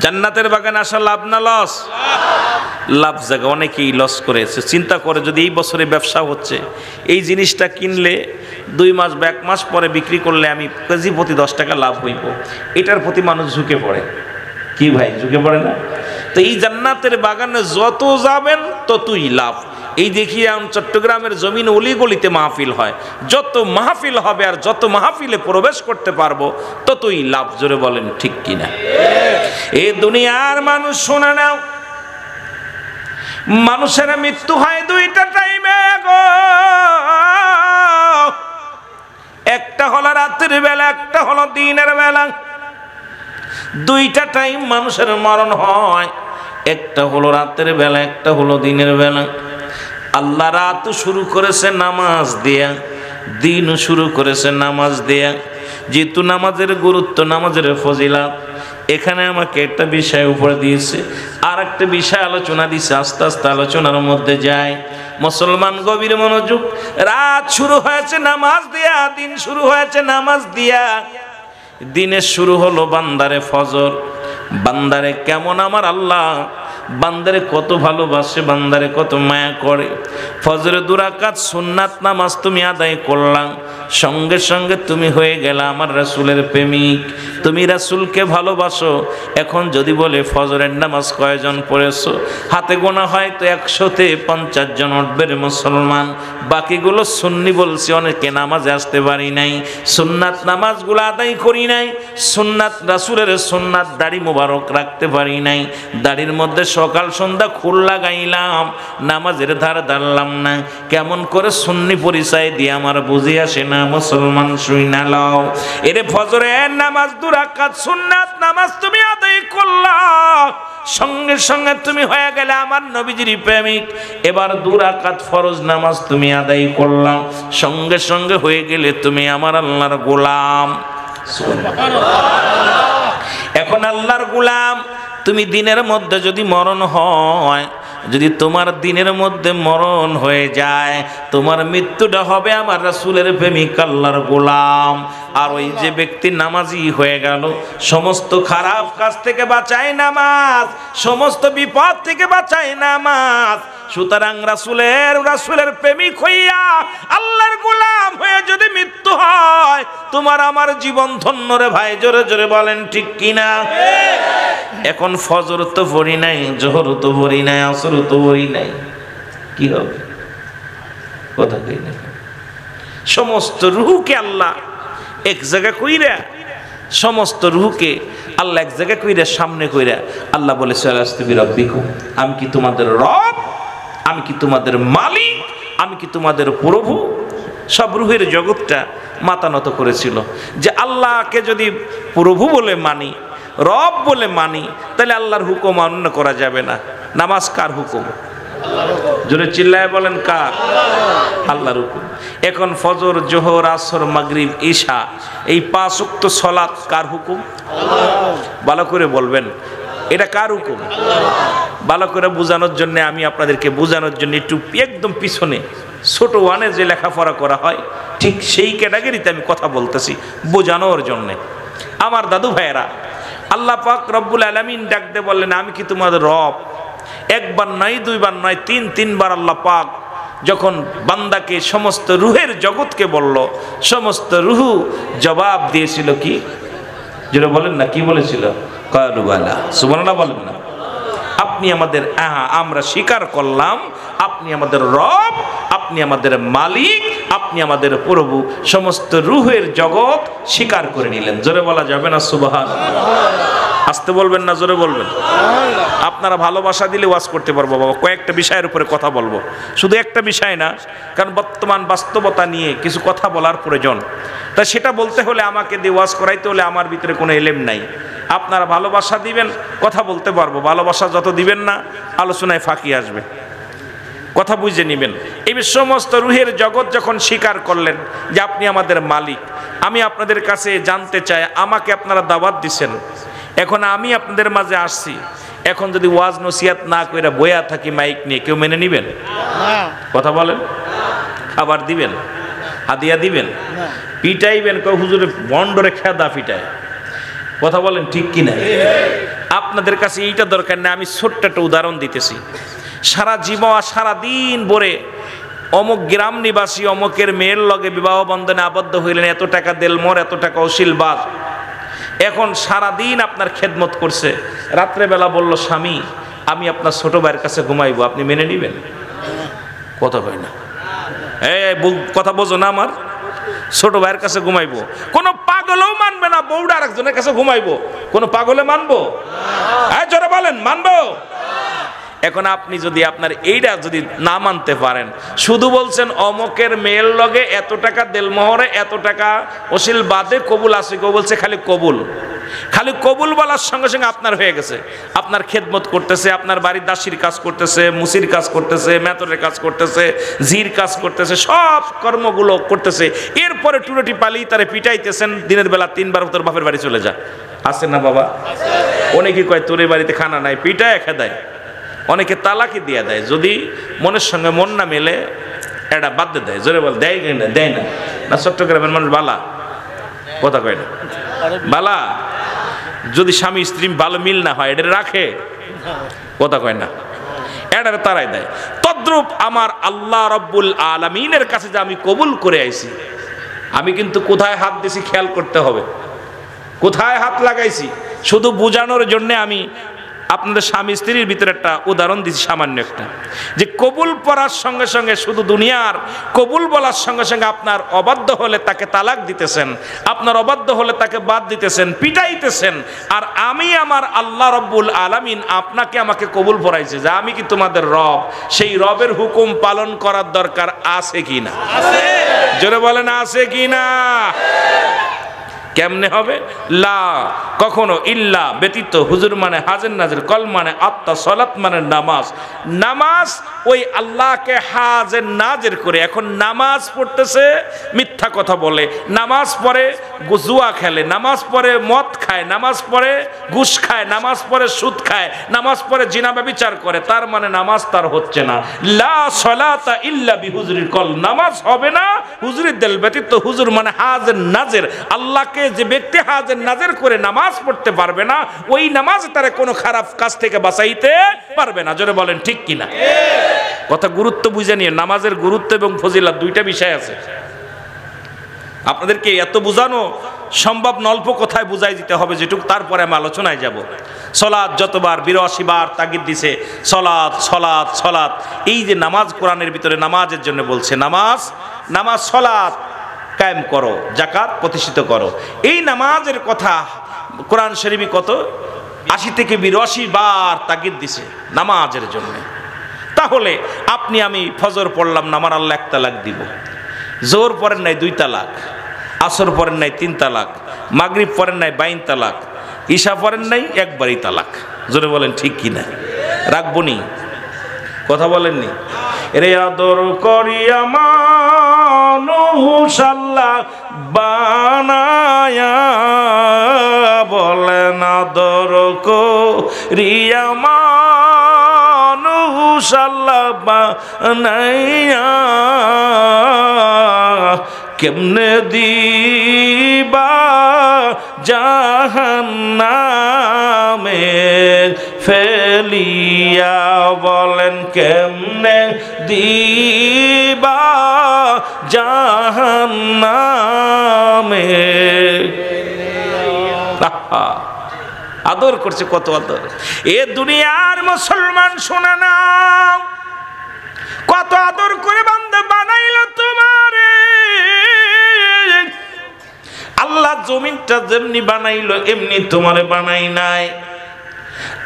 জান্নাতের বাগানে আসা লাভ না লস? লাভ জায়গা। অনেকেই লস করেছে, চিন্তা করে যদি এই বছরে ব্যবসা হচ্ছে, এই জিনিসটা কিনলে 2 মাস বা 1 মাস পরে বিক্রি করলে আমি কেজি প্রতি 10 টাকা লাভ হইব, এটার প্রতি মানুষ ঝুঁকে পড়ে। কি ভাই, ঝুঁকে পড়ে না? তো এই জান্নাতের বাগানে যত যাবেন ততই লাভ। এই দেখি চট্টগ্রামের জমিন অলিগলিতে মাহফিল হয়, যত মাহফিল হবে আর যত মাহফিলে প্রবেশ করতে পারবো ততই লাভ। জোরে বলেন ঠিক কিনা? এই দুনিয়ার মানুষ শোনা নাও, মানুষের মৃত্যু হয় 2টা টাইমে গো। একটা হলো রাতের বেলা, একটা হলো দিনের বেলা। 2টা টাইম মানুষের মরণ হয়, একটা হলো রাতের বেলা, একটা হলো দিনের বেলা। আল্লাহ রাত শুরু করেছে নামাজ দিয়া, দিন শুরু করেছে নামাজ দিয়া। যেহেতু নামাজের গুরুত্ব, নামাজের ফজিলাত, এখানে আমাকে একটা বিষয় উপরে দিয়েছে, আর একটা বিষয় আলোচনা দিয়েছে। আস্তে আস্তে আলোচনার মধ্যে যায়। মুসলমান গভীর মনোযোগ। রাত শুরু হয়েছে নামাজ দিয়া, দিন শুরু হয়েছে নামাজ দিয়া। দিনের শুরু হলো বান্দারে ফজর। বান্দারে কেমন আমার আল্লাহ বান্দারে কত ভালোবাসে, বান্দারে কত মায়া করে। ফজরে 2 রাকাত সুন্নাত নামাজ তুমি আদায় করলাম, সঙ্গে সঙ্গে তুমি হয়ে গেলা আমার রাসূলের প্রেমিক, তুমি রাসূলকে ভালোবাসো। এখন যদি বলে ফজরের নামাজ কয়জন পড়েছো, হাতে গোনা হয়তো 150 জন উঠবে রে মুসলমান, বাকিগুলো সুন্নি বলছি, অনেকে নামাজে আসতে পারি নাই, সুন্নাত নামাজগুলো আদায় করি নাই, সুন্নাত রাসূলের সুন্নাত দাড়ি মোবারক রাখতে পারি নাই, দাড়ির মধ্যে সকাল সন্ধ্যা খুল লাগাইলাম, নামাজের ধার ধারলাম না। কেমন করে সুন্নি পরিচয় দিয়ে আমার বুঝে আসে না মুসলমান, শুই না লাও। এরে ফজরের নামাজ 2 রাকাত সুন্নাত নামাজ তুমি আদায় করলা, সঙ্গে সঙ্গে তুমি হয়ে গেলে আমার নবীজির প্রেমিক। এবার 2 রাকাত ফরজ নামাজ তুমি আদায় করলাম, সঙ্গে সঙ্গে হয়ে গেলে তুমি আমার আল্লাহর গোলাম। এখন আল্লাহর গোলাম, তুমি দিনের মধ্যে যদি মরণ হয়, যদি তোমার দিনের মধ্যে মরণ হয়ে যায়, তোমার মৃত্যুটা হবে আমার রাসূলের প্রেমিক আল্লাহর গোলাম। আর ওই যে ব্যক্তি নামাজি হয়ে গেল, সমস্ত খারাপ কাজ থেকে বাঁচায় নামাজ, সমস্ত বিপদ থেকে বাঁচায় নামাজ। সুতরাং রাসূলের প্রেমিক হইয়া আল্লাহর গোলাম হয়ে যদি মৃত্যু হয়, তোমার আমার জীবন ধন্য রে ভাই, জোরে জোরে বলেন ঠিক কিনা। এখন ফজর তো পড়ি নাই, জোহর তো পড়ি নাই, আসর তো পড়ি নাই, কি হবে? কথা কই না, সমস্ত রূহকে আল্লাহ এক জায়গা কইরা, সমস্ত রূহকে আল্লাহ এক জায়গা কইরা সামনে কইরা আল্লাহ বলে সালাস্তুবি রাব্বিকুম, আমি কি তোমাদের রব, আমি কি তোমাদের মালিক, আমি কি তোমাদের প্রভু। সব রূহের জগৎটা মাথা নত করেছিল যে আল্লাহকে যদি প্রভু বলে মানি, রব বলে মানি, তাহলে আল্লাহর হুকুম অমান্য করা যাবে না। নামাজ কার হুকুম? জোরে চিল্লায় বলেন কার? আল্লাহর হুকুম। এখন ফজর, জোহর, আসর, মাগরিব, ঈশা, এই 5 ওয়াক্ত সালাত কার হুকুম? ভালো করে বলবেন, এটা কার হুকুম? ভালো করে বোঝানোর জন্য আমি আপনাদেরকে বোঝানোর জন্য একটু একদম পিছনে ছোট ওয়ানে যে লেখাপড়া করা হয়, ঠিক সেই ক্যাটাগরিতে আমি কথা বলতেছি বোঝানোর জন্যে। আমার দাদু ভাইয়েরা, আল্লাহ পাক রব্বুল আলামিন ডাকতে বললেন, আমি কি তোমাদের রব? একবার নয়, 2 বার নয়, 3 বার আল্লাহ পাক যখন বান্দাকে, সমস্ত রুহের জগৎকে বলল, সমস্ত রুহ জবাব দিয়েছিল কি? যেটা বলেন না, কি বলেছিল? কালু বালা, সুবহানাল্লাহ বলেন না। আপনি আমাদের, আমরা স্বীকার করলাম আপনি আমাদের রব, আপনি আমাদের মালিক, আপনি আমাদের প্রভু। সমস্ত রুহের জগৎ স্বীকার করে নিলেন। জোরে বলা যাবে না সুবহানাল্লাহ? আসতে বলবেন না, জোরে বলবেন। আপনারা ভালোবাসা দিলে ওয়াজ করতে পারবো বাবা, কয়েকটা বিষয়ের উপরে কথা বলবো, শুধু একটা বিষয় না, কারণ বর্তমান বাস্তবতা নিয়ে কিছু কথা বলার প্রয়োজন। তা সেটা বলতে হলে, আমাকে দিয়ে ওয়াজ করাইতে হলে আমার ভিতরে কোনো এলেম নাই। আপনারা ভালোবাসা দিবেন, কথা বলতে পারবো। ভালোবাসা যত দিবেন না, আলোচনায় ফাঁকি আসবে। কথা বুঝে নেবেন। এই সমস্ত রুহের জগৎ যখন স্বীকার করলেন যে আপনি আমাদের মালিক, আমি আপনাদের কাছে জানতে চাই, আমাকে আপনারা দাওয়াত দিছেন, এখন আমি আপনাদের মাঝে আসছি, এখন যদি ওয়াজ নসিহত না কইরা বয়া থাকি মাইক নিয়ে, কেউ মেনে নিবেন? কথা বলেন। খাবার দিবেন, হাদিয়া দিবেন, পিটাইবেন, কেউ হুজুরে বন্ডরে খেদা পিটায়। কথা বলেন ঠিক কিনা? আপনাদের কাছে এইটা দরকার না। আমি ছোট্ট একটা উদাহরণ দিতেছি। সারা জীবন, সারা দিন ভরে অমুক গ্রাম নিবাসী অমুকের মেয়ের লগে বিবাহ বন্ধনে আবদ্ধ হইলেন, এত টাকা দেলমোর, এত টাকা অশীলবাদ। এখন সারা দিন আপনার খেদমত করছে, রাত্রেবেলা বলল, স্বামী আমি আপনার ছোট ভাইয়ের কাছে ঘুমাইবো, আপনি মেনে নিবেন? কথা কয় না, কথা বোঝো না? আমার ছোট ভাইয়ের কাছে ঘুমাইবো, কোনো পাগলও মানবে না। বউটা আরেকজনের কাছে ঘুমাইবো, কোনো পাগলে মানবো? জোরে বলেন, মানবো? এখন আপনি যদি আপনার এইটা যদি না মানতে পারেন, শুধু বলছেন অমকের মেয়ের লগে এত টাকা দেলমোহরে, এত টাকা অশীল বাদে কবুল আছে, কেউ বলছে খালি কবুল। খালি কবুল বলার সঙ্গে সঙ্গে আপনার হয়ে গেছে। আপনার খেদমত করতেছে, আপনার বাড়ির দাসীর কাজ করতেছে, মুসির কাজ করতেছে, মেতরের কাজ করতেছে, জির কাজ করতেছে, সব কর্মগুলো করতেছে। এরপরে টুরোটি পালি তারে পিটাইতেছেন, দিনের বেলা 3 বার তোর বাপের বাড়ি চলে যা। আছে না বাবা? অনেকে কয় তোর বাড়িতে খানা নাই, পিটায় খেদায়। অনেকে তালাকি দিয়ে দেয়, যদি মনের সঙ্গে মন না মেলে এটা বাদ দিয়ে দেয়। জোরে বল, দেয় না? দেয় না? না চট্টগ্রামের মানুষ বালা? কথা কয় না বালা? যদি স্বামী স্ত্রী ভালো মিল না হয় এটা রাখে, কথা কয় না, এটা তারাই দেয়। তদ্রূপ আমার আল্লাহ রব্বুল আলামিনের কাছে যে আমি কবুল করে আইছি, আমি কিন্তু কোথায় হাত দিছি খেয়াল করতে হবে, কোথায় হাত লাগাইছি। শুধু বোঝানোর জন্য আমি আপনাদের স্বামী স্ত্রীর ভিতরে একটা উদাহরণ দিচ্ছি, সামান্য একটা, যে কবুল পড়ার সঙ্গে সঙ্গে শুধু দুনিয়ার কবুল বলার সঙ্গে সঙ্গে আপনার অবাধ্য হলে তাকে তালাক দিতেছেন, আপনার অবাধ্য হলে তাকে বাদ দিতেছেন, পিটাইতেছেন। আর আমি আমার আল্লাহ রব্বুল আলামিন আপনাকে আমাকে কবুল পড়াইছে যে আমি কি তোমাদের রব, সেই রবের হুকুম পালন করার দরকার আছে কি না? জোরে বলেন আছে কি না? কেমনে হবে? লা, কখনো, ইল্লা ব্যতীত, হুজুর মানে হাজির নাজির, কল মানে আত্মা, সলাত মানে নামাজ। নামাজ ওই আল্লাহকে হাজির নাজির করে। এখন নামাজ পড়তেছে, মিথ্যা কথা বলে, নামাজ পড়ে জুয়া খেলে, নামাজ পড়ে মদ খায়, নামাজ পড়ে ঘুষ খায়, নামাজ পড়ে সুদ খায়, নামাজ পড়ে জিনা ব্যভিচার করে, তার মানে নামাজ তার হচ্ছে না। লা সলাতা ইল্লা বিহুজুরিল কল, নামাজ হবে না হুজুরের দিল ব্যতীত। হুজুর মানে হাজির নাজির, আল্লাহকে যে ব্যক্তি হাজির নাজির করে নামাজ পড়তে পারবে না, ওই নামাজ তার কোনো খারাপ কাজ থেকে বাঁচাইতে পারবে না। জোরে বলেন ঠিক কিনা? কথা গুরুত্ব বুঝে নিয়ে, নামাজের গুরুত্ব এবং ফজিলত দুইটা বিষয় আছে। আপনাদেরকে এত বোঝানো সম্ভব অল্প কথায় বুঝাই দিতে হবে যেটুকু, তারপরে আমি আলোচনায় যাব। সলাৎ যতবার ৮২ বার তাগিদ দিছে, সলাৎ সলাৎ সলাৎ। এই যে নামাজ, কোরআনের ভিতরে নামাজের জন্য বলছে, নামাজ নামাজ সলাৎ কায়েম করো, যাকাত প্রতিষ্ঠিত করো। এই নামাজের কথা কোরআন শরীফে কত ৮০ থেকে ৮২ বার তাগিদ দিছে নামাজের জন্য। তাহলে আপনি আমি ফজর পড়লাম না, আমার আল্লাহ ১ তালাক দিব, জোহর পড়েন নাই ২ তালাক, আসর পড়েন নাই ৩ তালাক, মাগরিব পড়েন নাই ২২ তালাক, ঈশা পড়েন নাই একবারই তালাক। জোরে বলেন ঠিক কিনা? রাখবো নি? কথা বলেননি? রে আদর করিয়া মানুষ আল্লাহ বানায়া, বলেন আদর করিয়া মানুষ আল্লাহ বানায়া, কেমনে দিবা জাহান্নামে ফেলিয়া, বলেন কেমনে দিবা জাহান্নামে। আদর করছে, কত আদর। এ দুনিয়ার মুসলমান শোনা নাও, কত আদর করে বান্দা বানাইলো তোমারে। আল্লাহ জমিনটা যেমনি বানাইলো এমনি তোমারে বানাই নাই,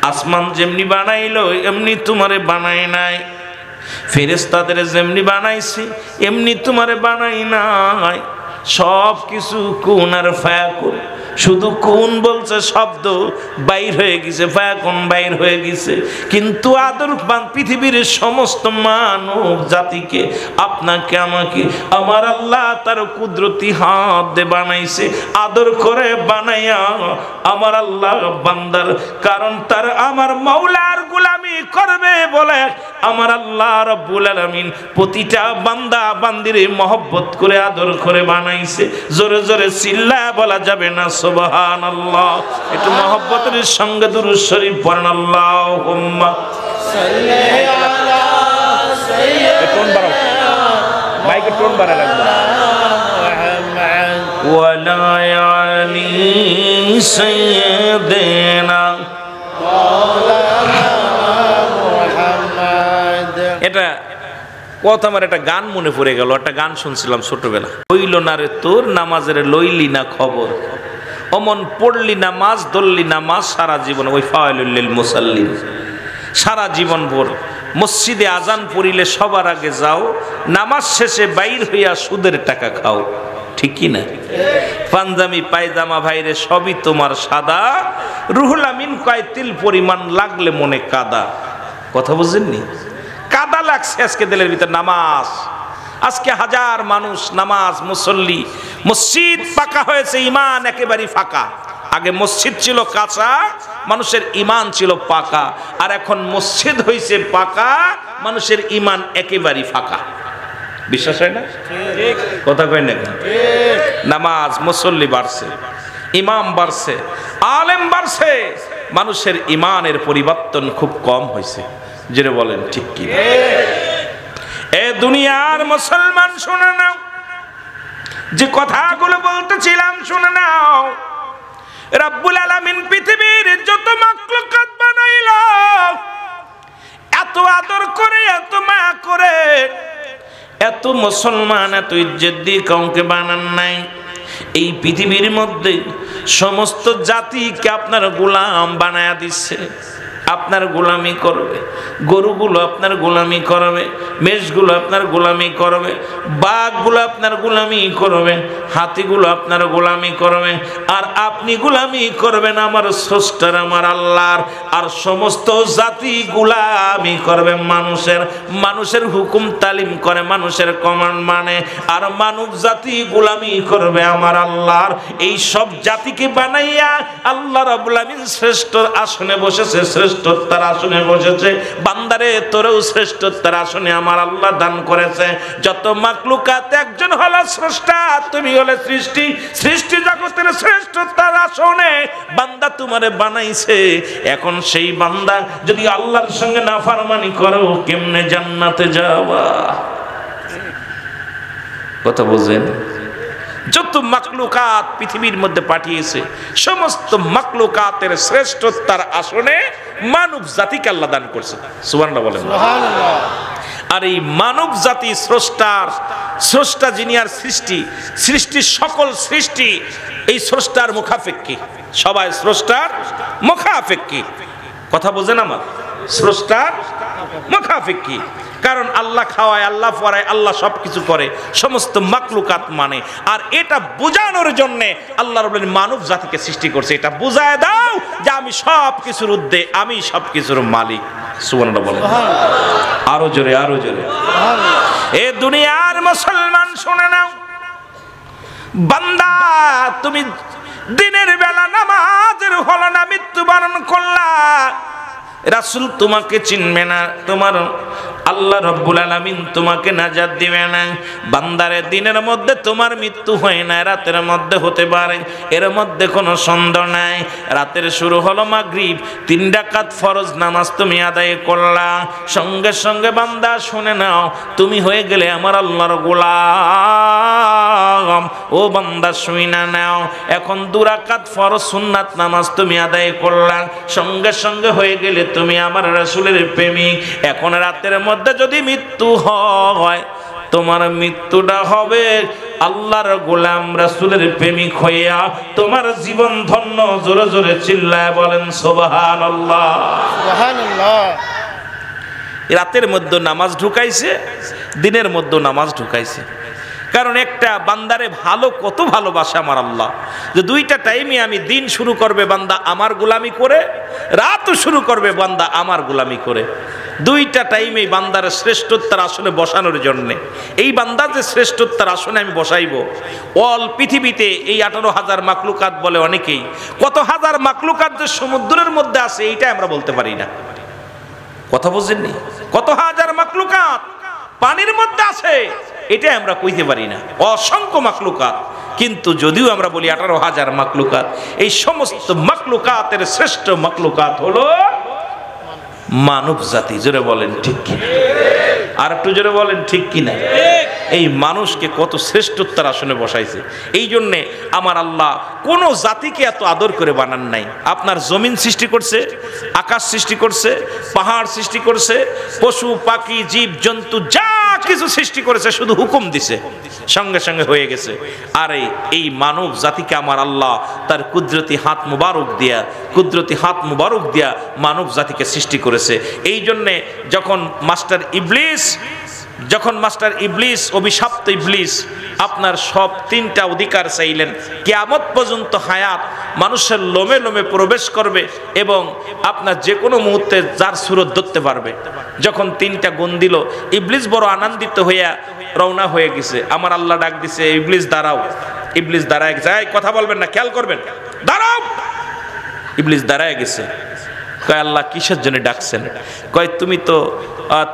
আসমান যেমনি বানাইলো এমনি তোমারে বানাই নাই, ফেরেশতাদের যেমনি বানাইছে এমনি তোমারে বানাই নাই। সব কিছু কুন আর ফায়াকুন, শুধু কুন বলছে শব্দ বাইর হয়ে গেছে, ফায়াকুন বাইর হয়ে গেছে। কিন্তু আদর পৃথিবীর সমস্ত মানব জাতিকে, আপনাকে আমাকে আমার আল্লাহ তার কুদরতি হাত দিয়ে বানাইছে, আদর করে বানাইয়া আমার আল্লাহ বান্দার, কারণ তার আমার মাওলার গোলামি করবে বলে আমার আল্লাহ রব্বুল আলামিন প্রতিটা বান্দা বান্দির মহব্বত করে আদর করে বানাইছে। জোরে জোরে চিল্লায়া বলা যাবে না সুবহানাল্লাহ? একটু মহব্বতের সঙ্গে দুরূদ শরীফ পড়েন, আল্লাহুম্মা সাল্লি আলা সাইয়্যিদিনা, মাইকে টোন বাড়া লাগবে, ওয়া লা আলি সাইয়্যিদিনা মুহাম্মদ। এটা কথা আমার একটা গান মনে পড়ে গেল, একটা গান শুনছিলাম ছোটবেলা। হইল না রে তোর নামাজের লইলি না খবর, অমন পড়লি নামাজ ধরলি নামাজ সারা জীবন। ওই ফাওয়াইলুল লিল মুসাল্লিন, সারা জীবন ভোর মসজিদে আজান পড়িলে সবার আগে যাও, নামাজ শেষে বাইর হইয়া সুদের টাকা খাও। ঠিক কি না? পাঞ্জাবি পায়জামা ভাইরে সবই তোমার সাদা, রুহুল আমিন কয় তিল পরিমাণ লাগলে মনে কাদা। কথা বুঝেননি? কাদা লাগছে আজকে দিলের ভিতর নামাজ। আজকে হাজার মানুষ নামাজ মুসল্লি, মসজিদ পাকা হয়েছে, ইমান একেবারে ফাঁকা। আগে মসজিদ ছিল কাঁচা, মানুষের ইমান ছিল পাকা, আর এখন মসজিদ হয়েছে পাকা, মানুষের ইমান একেবারে ফাঁকা। বিশ্বাস হয় না? কথা কয় না? নামাজ মুসল্লি বাড়ছে, ইমাম বাড়ছে, আলেম বাড়ছে, মানুষের ইমানের পরিবর্তন খুব কম হয়েছে। যেটা বলেন ঠিক কি? এ দুনিয়ার মুসলমান শুনে নাও, যে কথাগুলো বলতেছিলাম শুনে নাও। রব্বুল আলামিন পৃথিবীর যত মাখলুকাত বানাইল, এত আদর করে, এত মায়া করে, এত মুসলমান, এত ইজ্জত দিয়ে কাউকে বানান নাই। এই পৃথিবীর মধ্যে সমস্ত জাতিকে আপনার গোলাম বানায়া দিচ্ছে, আপনার গোলামি করবে। গরুগুলো আপনার গোলামি করবে, মেষগুলো আপনার গোলামি করবে, বাঘগুলো আপনার গোলামি করবে, হাতিগুলো আপনার গোলামি করবে, আর আপনি গোলামি করবেন আমার স্রষ্টার, আমার আল্লাহর। আর সমস্ত জাতি গোলামি করবে মানুষের, মানুষের হুকুম তালিম করে, মানুষের কমান্ড মানে, আর মানব জাতি গোলামি করবে আমার আল্লাহর। এই সব জাতিকে বানাইয়া আল্লাহ রাব্বুল আমিন শ্রেষ্ঠ আসনে বসেছে, শ্রেষ্ঠতার আসনে বসেছে। বান্দারে তোরেও শ্রেষ্ঠতার আসনে আমার আল্লাহ দান করেছে। যত মাখলুকাত, একজন হলো স্রষ্টা, তুমি হলে সৃষ্টি, সৃষ্টি জগতের শ্রেষ্ঠতার আসনে বান্দা তোমারে বানাইছে। এখন সেই বান্দা যদি আল্লাহর সঙ্গে নাফরমানি করো, কেমনে জান্নাতে যাবা? কথা বুঝেন? যত মাখলুকাত পৃথিবীর মধ্যে পাঠিয়েছে, সমস্ত মাখলুকাতের শ্রেষ্ঠতার আসনে মানব জাতিকে আল্লাহ দান করছে। সুবহানাল্লাহ বলেন। সুবহানাল্লাহ। আর এই মানব জাতি স্রষ্টা যিনি, আর সৃষ্টির সকল সৃষ্টি এই স্রষ্টার মুখাপেক্ষী, সবাই স্রষ্টার মুখাপেক্ষী। কথা বোঝেন আমার? স্রষ্টার মুখাপেক্ষী। কারণ আল্লাহ খাওয়ায়, আল্লাহ পড়ায়, আল্লাহ সবকিছু করে, সমস্ত মাখলুকাত মানে। আর এটা বোঝানোর জন্য আল্লাহ রাব্বুল মানব জাতিকে সৃষ্টি করছে। এটা বুঝায় দাও যে আমি সবকিছুর ঊর্ধ্বে, আমি সবকিছুর মালিক। সুবহানাল্লাহ বলেন। আরো জোরে, আরো জোরে। এ দুনিয়ার মুসলমান শুনে নাও, বান্দা তুমি দিনের বেলা নামাজের হলো না, মৃত্যুবরণ করলা, রাসূল তোমাকে চিনবে না, তোমার আল্লাহ রাব্বুল আলামিন তোমাকে নাজাত দিবে না। বান্দারে দিনের মধ্যে তোমার মৃত্যু হয় না, রাতের মধ্যে হতে পারে, এর মধ্যে কোনো সন্দেহ নাই। রাতের শুরু হলো মাগরিব, 3 রাকাত ফরজ নামাজ তুমি আদায় করলা, সঙ্গে সঙ্গে বান্দা শুনে নাও, তুমি হয়ে গেলে আমার আল্লাহর গোলাম। ও বান্দা শুইনা নাও, এখন 2 রাকাত ফরজ সুন্নাত নামাজ তুমি আদায় করলা, সঙ্গে সঙ্গে হয়ে গেলে তুমি আমার রাসূলের প্রেমিক। এখন রাতের মধ্যে যদি মৃত্যু হয়, তোমার মৃত্যুটা হবে আল্লাহর গোলাম রাসূলের প্রেমিক হইয়া, তোমার জীবন ধন্য। জোরে জোরে চিল্লায় বলেন সুবহানাল্লাহ। সুবহানাল্লাহ। রাতের মধ্যে নামাজ ঢুকাইছে, দিনের মধ্যে নামাজ ঢুকাইছে। কারণ একটা বান্দারে ভালো, কত ভালোবাসে আমার আল্লাহ, যে 2টা টাইমে আমি দিন শুরু করবে বান্দা আমার গোলামি করে, রাতও শুরু করবে বান্দা আমার গোলামি করে। 2টা টাইমেই বান্দার শ্রেষ্ঠত্বের আসনে বসানোর জন্য। এই বান্দা যে শ্রেষ্ঠত্বের আসনে আমি বসাইব, অল পৃথিবীতে এই 18,000 মাখলুকাত বলে অনেকেই, কত হাজার মাখলুকাত যে সমুদ্রের মধ্যে আছে এইটা আমরা বলতে পারি না। কথা বুঝেননি? কত হাজার মাখলুকাত পানির মধ্যে আছে এটা আমরা কইতে পারি না, অসংখ্য মাখলুকাত। কিন্তু যদিও আমরা বলি 18,000 মাখলুকাত, এই সমস্ত মাখলুকাতের শ্রেষ্ঠ মাখলুকাত হলো মানব জাতি। জোরে বলেন ঠিক কি? আর একটু জোরে বলেন ঠিক কি না? এই মানুষকে কত শ্রেষ্ঠত্বের আসনে বসাইছে। এই জন্যে আমার আল্লাহ কোন জাতিকে এত আদর করে বানান নাই। আপনার জমিন সৃষ্টি করছে, আকাশ সৃষ্টি করছে, পাহাড় সৃষ্টি করছে, পশু পাখি জীব জন্তু যা কিছু সৃষ্টি করেছে, শুধু হুকুম দিছে, সঙ্গে সঙ্গে হয়ে গেছে। আর এই মানব জাতিকে আমার আল্লাহ তার কুদরতি হাত মুবারক দিয়া মানব জাতিকে সৃষ্টি করেছে। এই জন্যে যখন মাস্টার ইবলিস অভিশপ্ত ইবলিস আপনার সব 3টা অধিকার চাইলেন, কিয়ামত পর্যন্ত হায়াত মানুষের লোমে লোমে প্রবেশ করবে এবং আপনার যে কোনো মুহূর্তে যার সুরত ধরতে পারবে। যখন 3টা গুণ দিল, ইবলিস বড় আনন্দিত হইয়া রওনা হয়ে গেছে। আমার আল্লাহ ডাক দিছে, ইবলিস দাঁড়াও। ইবলিস দাঁড়ায় যায়, কথা বলবেন না, খেয়াল করবেন, দাঁড়াও। ইবলিস দাঁড়ায় গেছে। কয় আল্লাহ কিসের জন্য ডাকছেন? কয় তুমি তো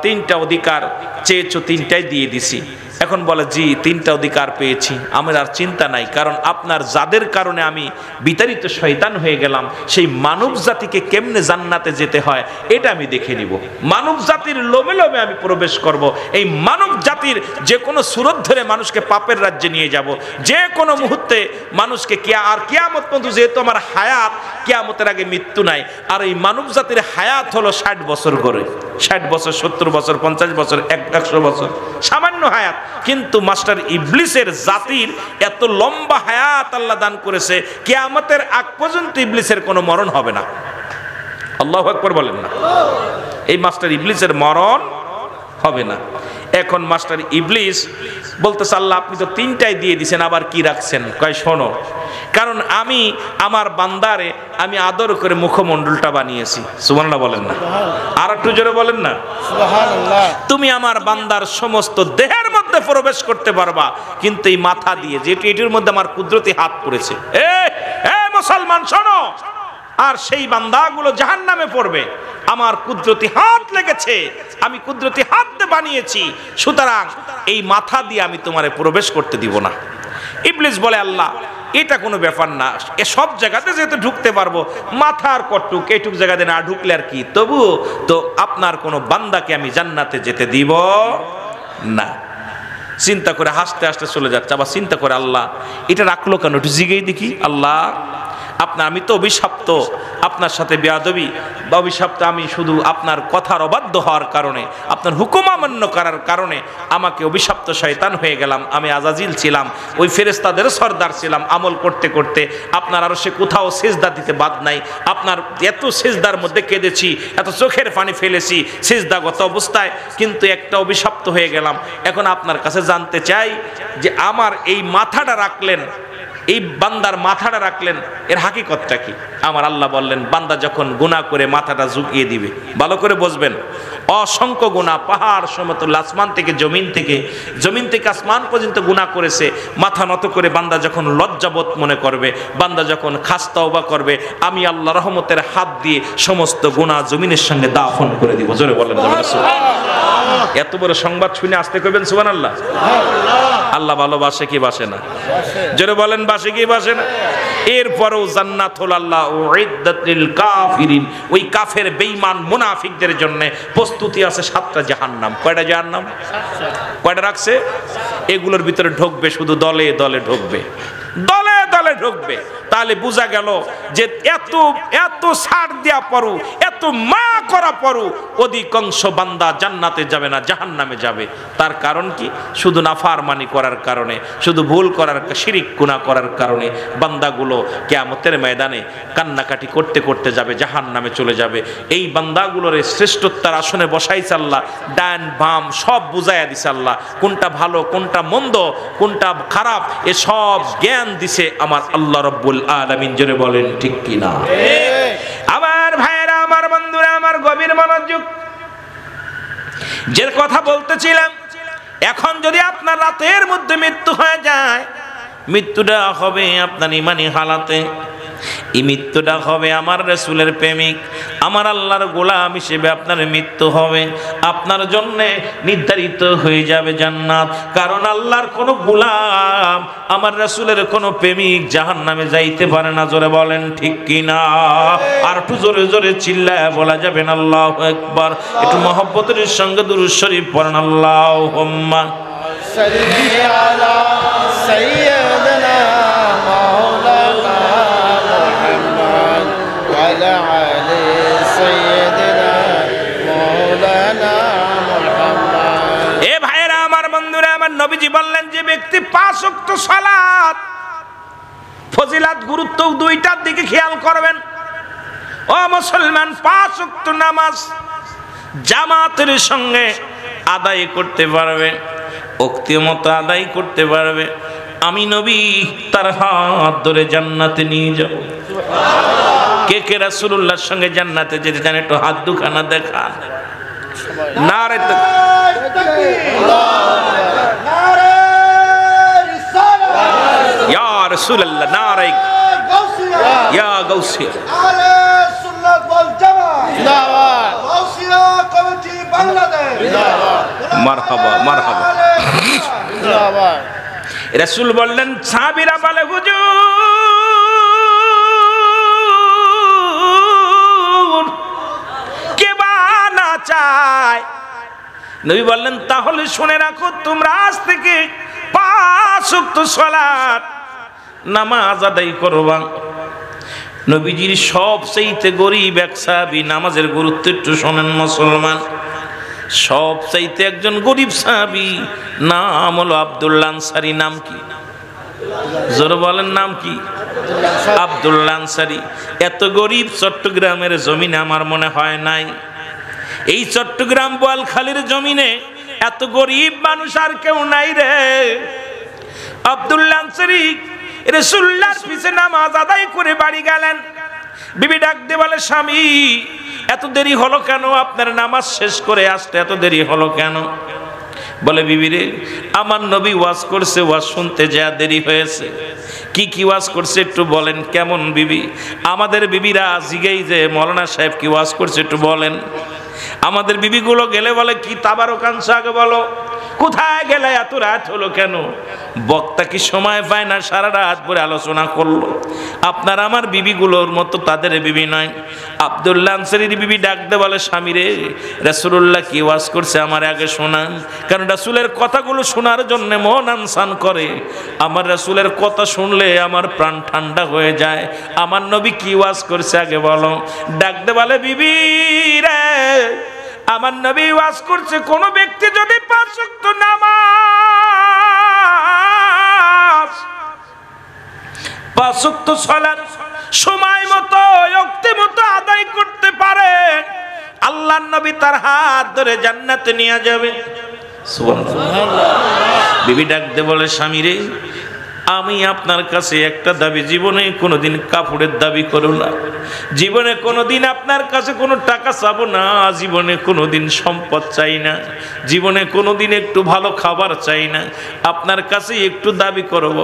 3টা অধিকার চেয়েছো, 3টাই দিয়ে দিছি, এখন বলে জি 3টা অধিকার পেয়েছি, আমার আর চিন্তা নাই, কারণ আপনার যাদের কারণে আমি বিতাড়িত শয়তান হয়ে গেলাম সেই মানব জাতিকে কেমনে জান্নাতে যেতে হয় এটা আমি দেখে নিব। মানব জাতির লোভে লোভে আমি প্রবেশ করব, এই মানব জাতির যে কোনো সুরত ধরে মানুষকে পাপের রাজ্যে নিয়ে যাব, যে কোনো মুহূর্তে মানুষকে কিয়ামত পর্যন্ত, যেহেতু আমার হায়াত কিয়ামতের আগে মৃত্যু নাই, আর এই মানব জাতির হায়াত হলো 60 বছর করে, 60 বছর 70 বছর 50 বছর 100 বছর, সামান্য হায়াত। কিন্তু মাস্টার ইবলিসের জাতির এত লম্বা হায়াত আল্লাহ দান করেছে, কিয়ামতের আগ পর্যন্ত ইবলিসের কোনো মরণ হবে না। আল্লাহু আকবার বলেন না। এই মাস্টার ইবলিসের মরণ হবে না। এখন মাস্টার ইবলিস বলতেছে আল্লাহ আপনি তো 3টাই দিয়ে দিয়েছেন, আবার কি রাখছেন? কয় শোনো, কারণ আমি আমার বান্দারে আমি আদর করে মুখমণ্ডলটা বানিয়েছি। সুবহানাল্লাহ বলেন না, আর একটু জোরে বলেন না সুবহানাল্লাহ। তুমি আমার বান্দার সমস্ত দেহের মধ্যে প্রবেশ করতে পারবা, কিন্তু এই মাথা দিয়ে, যেটি এটির মধ্যে আমার কুদরতি হাত পড়েছে। মুসলমান শোনো, আর সেই বান্দাগুলো জাহান্নামে পড়বে, আমার কুদরতি হাত লেগেছে, আমি কুদরতি হাত দিয়ে বানিয়েছি, সুতরাং এই মাথা দিয়ে আমি তোমারে প্রবেশ করতে দিব না। ইবলিস বলে আল্লাহ এটা কোনো ব্যাপার না, এ সব জায়গাতে যেহেতু ঢুকতে পারবো, মাথার কটুক এইটুক জায়গাতে না ঢুকলে আর কি, তবু তো আপনার কোনো বান্দাকে আমি জান্নাতে যেতে দিব না। চিন্তা করে হাসতে হাসতে চলে যাচ্ছে, আবার চিন্তা করে আল্লাহ এটা রাখলো কেন, একটু জিগেই দেখি। আল্লাহ আপনার, আমি তো অভিশপ্ত, আপনার সাথে বেয়াদবি বা অভিশপ্ত, আমি শুধু আপনার কথার অবাধ্য হওয়ার কারণে, আপনার হুকুম অমান্য করার কারণে আমাকে অভিশপ্ত শয়তান হয়ে গেলাম। আমি আজাজিল ছিলাম, ওই ফেরেশতাদের সর্দার ছিলাম, আমল করতে করতে আপনার আরো সে কোথাও সেজদা দিতে বাদ নাই। আপনার এত সেজদার মধ্যে কেঁদেছি, এত চোখের পানি ফেলেছি সেজদাগত অবস্থায়, কিন্তু একটা অভিশপ্ত হয়ে গেলাম। এখন আপনার কাছে জানতে চাই যে আমার এই মাথাটা রাখলেন, এই বান্দার মাথাটা রাখলেন, এর হাকিকতটা কি? আমার আল্লাহ বললেন বান্দা যখন গুনাহ করে মাথাটা ঝুঁকিয়ে দিবে, ভালো করে বুঝবেন, অসংখ্য গুনাহ, পাহাড় সমতুল্য, আসমান থেকে জমিন থেকে, জমিন থেকে আসমান পর্যন্ত গুনাহ করেছে, মাথা নত করে বান্দা যখন লজ্জাবোধ মনে করবে, বান্দা যখন খাস তওবা করবে, আমি আল্লাহ রহমতের হাত দিয়ে সমস্ত গুনাহ জমিনের সঙ্গে দাফন করে দিব। জোরে বলেন সুবহানাল্লাহ। এত বড় সংবাদ শুনে আসতে কইবেন সুবহানাল্লাহ। আল্লাহ ভালোবাসে কি বাসে না? জোরে বলেন বাসে কি বাসে না? এরপরেও জান্নাত হল আল্লাহ উইদ্দাত লিল কাফিরিন, ওই কাফের বেঈমান মুনাফিকদের জন্য প্রস্তুতি আছে 7টা জাহান্নাম। কয়টা জাহান্নাম? কয়টা রাখছে? এগুলোর ভিতরে ঢুকবে শুধু দলে দলে ঢুকবে, দলে দলে ঢুকবে। তাহলে বোঝা গেল যে এত এত ছাড় দেওয়া পরও, এত মা করা পরও অধিকাংশ বান্দা জান্নাতে যাবে না, জাহান্নামে যাবে। তার কারণ কি? শুধু নাফরমানি করার কারণে, শুধু ভুল করার, শিরিক গুনাহ করার কারণে বান্দাগুলো কিয়ামতের ময়দানে কান্নাকাটি করতে করতে যাবে, জাহান্নামে চলে যাবে। এই বান্দাগুলোর শ্রেষ্ঠত্বের আসনে বসাইছে আল্লাহ, ডান বাম সব বুঝাইয়া দিছে আল্লাহ, কোনটা ভালো কোনটা মন্দ কোনটা খারাপ এ সব জ্ঞান দিছে আমার আল্লাহ রব্বুল আলামিন। জোরে বলেন ঠিক কিনা? আমার ভাইয়েরা, আমার বন্ধুরা, আমার গভীর মনোযোগ, যে কথা বলতেছিলাম, এখন যদি আপনার রাতের মধ্যে মৃত্যু হয়ে যায়, মৃত্যুটা হবে আপনার ইমানি হালাতে, এই মৃত্যুটা হবে আমার রাসূলের প্রেমিক, আমার আল্লাহর গোলাম হিসেবে আপনার মৃত্যু হবে। আপনার জন্য নির্ধারিত হয়ে যাবে জান্নাত, কারণ আল্লাহর কোনো গোলাম, আমার রাসূলের কোনো প্রেমিক জাহান্নামে যাইতে পারে না। জোরে বলেন ঠিক কিনা? আর একটু জোরে জোরে চিল্লায় বলা যাবেন আল্লাহু আকবার। একটু মহব্বতের সঙ্গে দুরূদ শরীফ পড়েন, আল্লাহুম্মা সাল্লি আলা সাইয়্যিদিনা মাওলানা মুহাম্মদ ওয়া আলা আলি সাইয়্যিদিনা মাওলানা মুহাম্মদ। এ ভাইরা, আমার বন্ধুরা, আমার নবীজি বললেন যে ব্যক্তি 5 ওয়াক্ত সালাত, ফজিলত গুরুত্ব দুইটার দিকে খেয়াল করবেন। ও মুসলমান, 5 ওয়াক্ত নামাজ জামাতের সঙ্গে আদায় করতে পারবে, ওক্তি মতো আদায় করতে পারবে, আমি নবী তার হাত ধরে জান্নাতে নিয়ে যাব। কে কে রাসূলুল্লাহর সঙ্গে জান্নাতে যেতে চান? একটু হাত দুখানা দেখান। নারে তাকবীর, নারে রিসালাত, ইয়া রাসূলুল্লাহ, নারে গাউসিয়া, ইয়া গাউসিয়া, আলে সুন্নাত ওয়াল জামাত, জিন্দাবাদ, গাউসিয়া কমিটি বাংলাদেশ, জিন্দাবাদ, মারহাবা মারহাবা। রাসূল বললেন, সাহাবীরা বলে, হুজুর কে বা না চায়? নবী বললেন, তাহলে শুনে রাখো, তোমরা আজ থেকে 5 ওয়াক্ত সালাত নামাজ আদায় করবা। নবীজির সবচাইতে গরিব এক সাহাবী, নামাজের গুরুত্ব একটু শোনেন মুসলমান। সবচাইতে একজন গরিব সাহাবী, নাম হলো আব্দুল্লাহ আনসারী। নাম কি? জোরে বলেন, নাম কি? আব্দুল্লাহ আনসারী। এত গরিব চট্টগ্রামের জমিনে আমার মনে হয় নাই। এই চট্টগ্রাম বোয়ালখালীর জমিনে এত গরিব মানুষ আর কেউ নাই রে। আব্দুল্লাহ আনসারী রাসূলুল্লাহর পিছে নামাজ আদায় করে বাড়ি গেলেন। বিবি ডাক দিয়ে বলে, স্বামী এত দেরি হলো কেন? আপনার নামাজ শেষ করে আসতে এত দেরি হলো কেন? বলে, বিবি রে, আমার নবী ওয়াজ করছে, ওয়াজ শুনতে যা দেরি হয়েছে। কি কি ওয়াজ করছে একটু বলেন। কেমন বিবি? আমাদের বিবিরা জিগেই যে মৌলানা সাহেব কি ওয়াজ করছে একটু বলেন। আমাদের বিবিগুলো গেলে বলে, কি তাবারক আনছো আগে বলো, কোথায় গেলে, এত রাত হলো কেন? বক্তা কি সময় পায় না সারা রাত ভরে আলোচনা করলো? আপনার আমার বিবিগুলোর মতো তাদের বিবি নয়। আব্দুল্লাহ আনসারীর বিবি ডাকতে বলে, স্বামী রে, রাসূলুল্লাহ কি ওয়াজ করছে আমার আগে শোনান। কারণ রাসূলের কথাগুলো শোনার জন্য মন আনসান করে। আমার রাসূলের কথা শুনলে আমার প্রাণ ঠান্ডা হয়ে যায়। আমার নবী কি ওয়াজ করছে আগে বলো। ডাকতে বলে, বিবি রে, আমার নবী ওয়াজ করছে, কোন ব্যক্তি যদি 5 ওয়াক্ত নামাজ, 5 ওয়াক্ত সালাত সময় মতো ওয়াক্ত মতো আদায় করতে পারে, আল্লাহর নবী তার হাত ধরে জান্নাতে নিয়ে যাবে। সুবহানাল্লাহ। বিবি ডাকতে বলে, স্বামী রে, আমি আপনার কাছে একটা দাবি, জীবনে কোনোদিন কাপড়ের দাবি করো না, জীবনে কোনোদিন আপনার কাছে কোনো টাকা চাবো না, জীবনে কোনোদিন সম্পদ চাই না, জীবনে কোনোদিন একটু ভালো খাবার চাই না, আপনার কাছে একটু দাবি করব,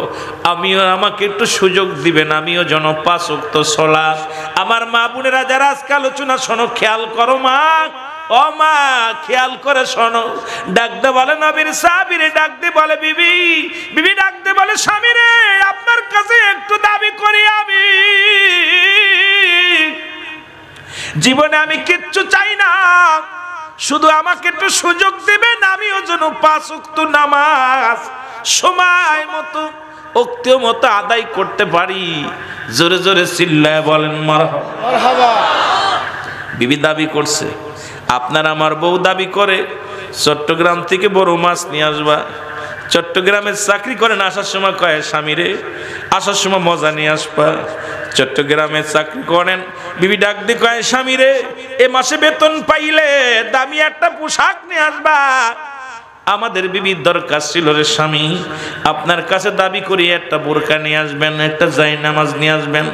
আমিও আমাকে একটু সুযোগ দিবেন, আমিও যেন 5 ওয়াক্ত সালাত। আমার মা বোনেরা যারা আজকে আলোচনা শোনো, খেয়াল করো মা, ও মা, খেয়াল করে শোনো। ডাকতে বলে নবীর সাহাবীরে, ডাকতে বলে বিবি, বিবি ডাকতে বলে, স্বামী রে, আপনার কাছে একটু দাবি করি, আমি জীবনে আমি কিচ্ছু চাই না, শুধু আমাকে একটু সুযোগ দিবেন, আমিও যেন 5 ওয়াক্ত নামাজ সময় মতো ওয়াক্ত মতো আদায় করতে পারি। জোরে জোরে চিল্লায় বলেন মারহাবা। বিবি দাবি করছে। আপনার আমার বউ দাবি করে, চট্টগ্রাম থেকে বড় মাছ নিয়ে আসবা। চট্টগ্রামে চাকরি করেন, আসার সময় কয়, স্বামী রে, আসার সময় মজা নিয়ে আসবা। চট্টগ্রামে চাকরি করেন, বিবি ডাক দিয়ে কয়, স্বামী রে, এ মাসে বেতন পাইলে দামি একটা পোশাক নিয়ে আসবা। আমাদের বিবির দরকার ছিল, রে স্বামী, আপনার কাছে দাবি করি একটা বোরকা নিয়ে আসবেন, একটা জায় নামাজ নিয়ে আসবেন,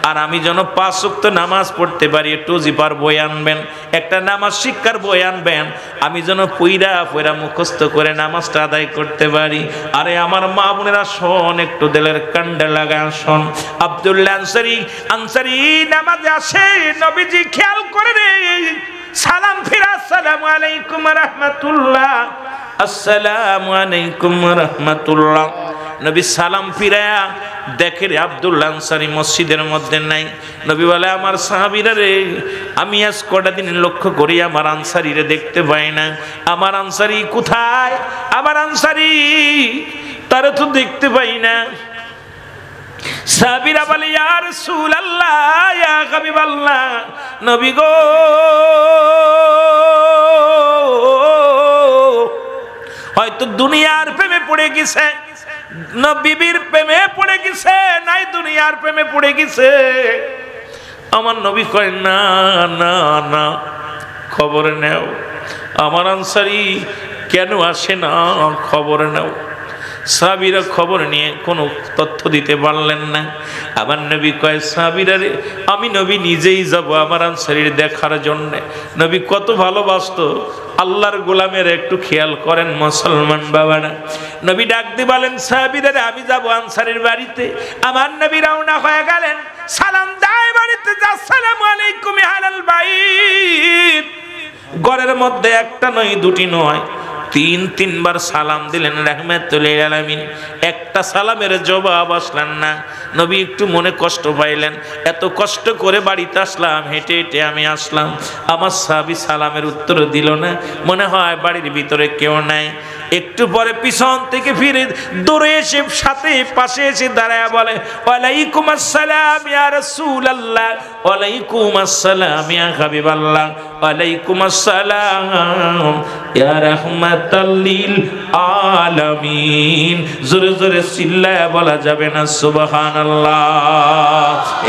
আর আমি যেন 5 ওয়াক্ত নামাজ পড়তে পারি, একটু জিপার বই আনবেন, একটা নামাজ শিক্ষার বই আনবেন, আমি যেন পইরা পইরা মুখস্থ করে নামাজটা আদায় করতে পারি। আরে আমার মা বোনেরা শোন, একটু দিলের কান্ডে লাগা শোন। আব্দুল্লাহ আনসারী নামাজে আসে, নবীজি খেয়াল করে রে, সালাম ফিরা, আসসালামু আলাইকুম রাহমাতুল্লাহ, আসসালামু আলাইকুম রাহমাতুল্লাহ। নবী সালাম ফিরায়া দেখে রে আব্দুল্লাহ আনসারী মসজিদের মধ্যে নাই। নবী বলে, আমার সাহাবীরা রে, আমি আজ কটা দিন লক্ষ্য করি আমার আনসারীরে দেখতে পাই না, আমার আনসারী কোথায়? আমার আনসারী তারে তো দেখতে পাই না। সাহাবীরা বলে, ইয়া রাসূলুল্লাহ, ইয়া হাবিবাল্লাহ, নবী গো, হয়তো দুনিয়ার প্রেমে পড়ে গেছে, নবীর প্রেমে পড়ে গেছে, নাই দুনিয়ার প্রেমে পড়ে গেছে। আমার নবী কয়, না না না, খবর নেও, আমার আনসারী কেন আসে না, খবর নেও। সাহাবীরা খবর নিয়ে কোনো তথ্য দিতে পারলেন না। আমার নবী কয়, সাহাবীরা রে, আমি নবী নিজেই যাব আমার আনসারীর দেখার জন্য। নবী কত ভালোবাসতো, আল্লাহর গোলামের একটু খেয়াল করেন মুসলমান বাবারা। নবী ডাক দিয়ে বলেন, সাহাবীরা রে, আমি যাব আনসারীর বাড়িতে। আমার নবী রওনা হয়ে গেলেন, সালাম দেয় বাড়িতে, আসসালামু আলাইকুম আহলাল বাইত। ঘরের মধ্যে একটা নয়, দুটি নয়, তিনবার সালাম দিলেন রাহমাতুল লিল আলামিন। একটা সালামের জবাব আসলেন না। নবী একটু মনে কষ্ট পাইলেন, এত কষ্ট করে বাড়িতে আসলাম, হেঁটে হেঁটে আমি আসলাম, আমার সাহাবী সালামের উত্তর দিল না, মনে হয় বাড়ির ভিতরে কেউ নাই। একটু পরে পিছন থেকে ফিরে দৌড়ে এসে সাথে পাশে এসে দাঁড়ায় বলে, ওয়ালাইকুম আসসালাম ইয়া রাসূলুল্লাহ, ওয়ালাইকুম আসসালাম ইয়া হাবিবাল্লাহ, ওয়ালাইকুম আসসালাম ইয়া রাহমাতাল লিল আলামিন। জোরে জোরে চিল্লায়া বলা যাবে না সুবহানাল্লাহ?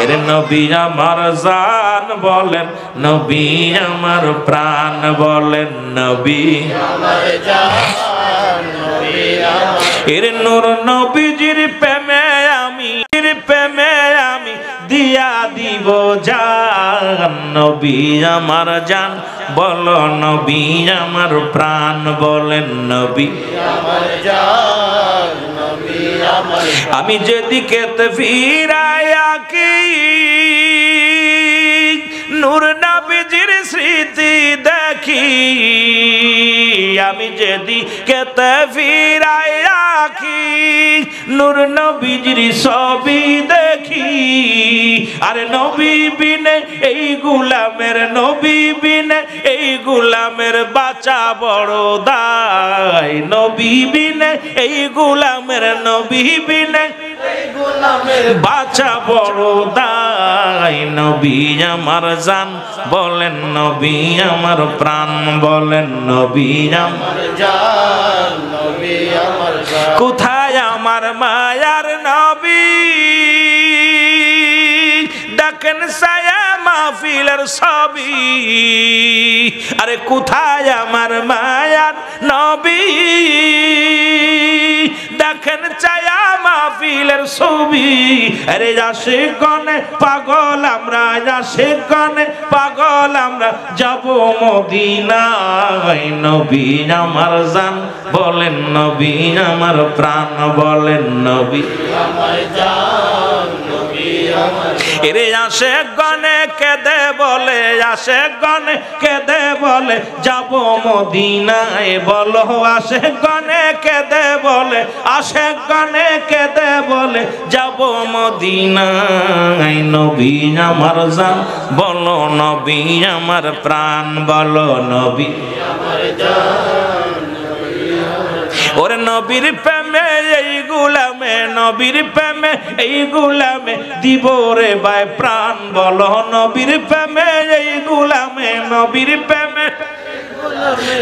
এর নবী আমার জান বলেন, নবী আমার প্রাণ বলেন, নবী আমার জান, এর নূর নবীজির প্রেমে আমি দিয়া দিব জান, নবী আমার জান বলো, নবী আমার প্রাণ বলেন, নবী আমার জান, নবী আমার। আমি যেদিকে ফিরায়া কি নূর নবীজির স্মৃতি দেখি, আমি যেদিকে ফিরায়া কি নূর নবীজির ছবি দেখি। আরে নবী বিনে এই গোলামের, নবী বিনে এই গোলামের বাঁচা বড় দায়, নবী বিনে এই গোলামের, নবী বিনে এই গোলামের বাঁচা বড় দায়। নবী আমার জান বলেন, নবী আমার প্রাণ বলেন, নবী আমার জান, নবী আমার প্রাণ। কোথায় আমার মায়ার নবী, ডাকেন সায়া মাহফিলের ছবি। আরে কোথায় আমার মায়ার নবী, দেখেন চায়া মাহফিলের ছবি। আরে আশিকগণে পাগল আমরা, আশিকগণে পাগল আমরা, যাব মদিনায়। নবী আমার জান বলেন, নবী আমার প্রাণ বলেন, নবী আমার জান, নবী আমার। এরে আশিকগণে কেঁদে বলে, আশিকগণে কেঁদে বলে, যাব মদিনায়। বলো আশিকগণে কেঁদে বলে, আশিকগণে কেঁদে বলে, যাব মদিনায়। নবী আমার জান বলো, নবী আমার প্রাণ বলো, নবী আমার জান, ওরে নবীর প্রেমে এই গোলামে, নবীর প্রেমে এই গোলামে দিব রে ভাই প্রাণ বলো, নবীর প্রেমে এই গোলামে, নবীর প্রেমে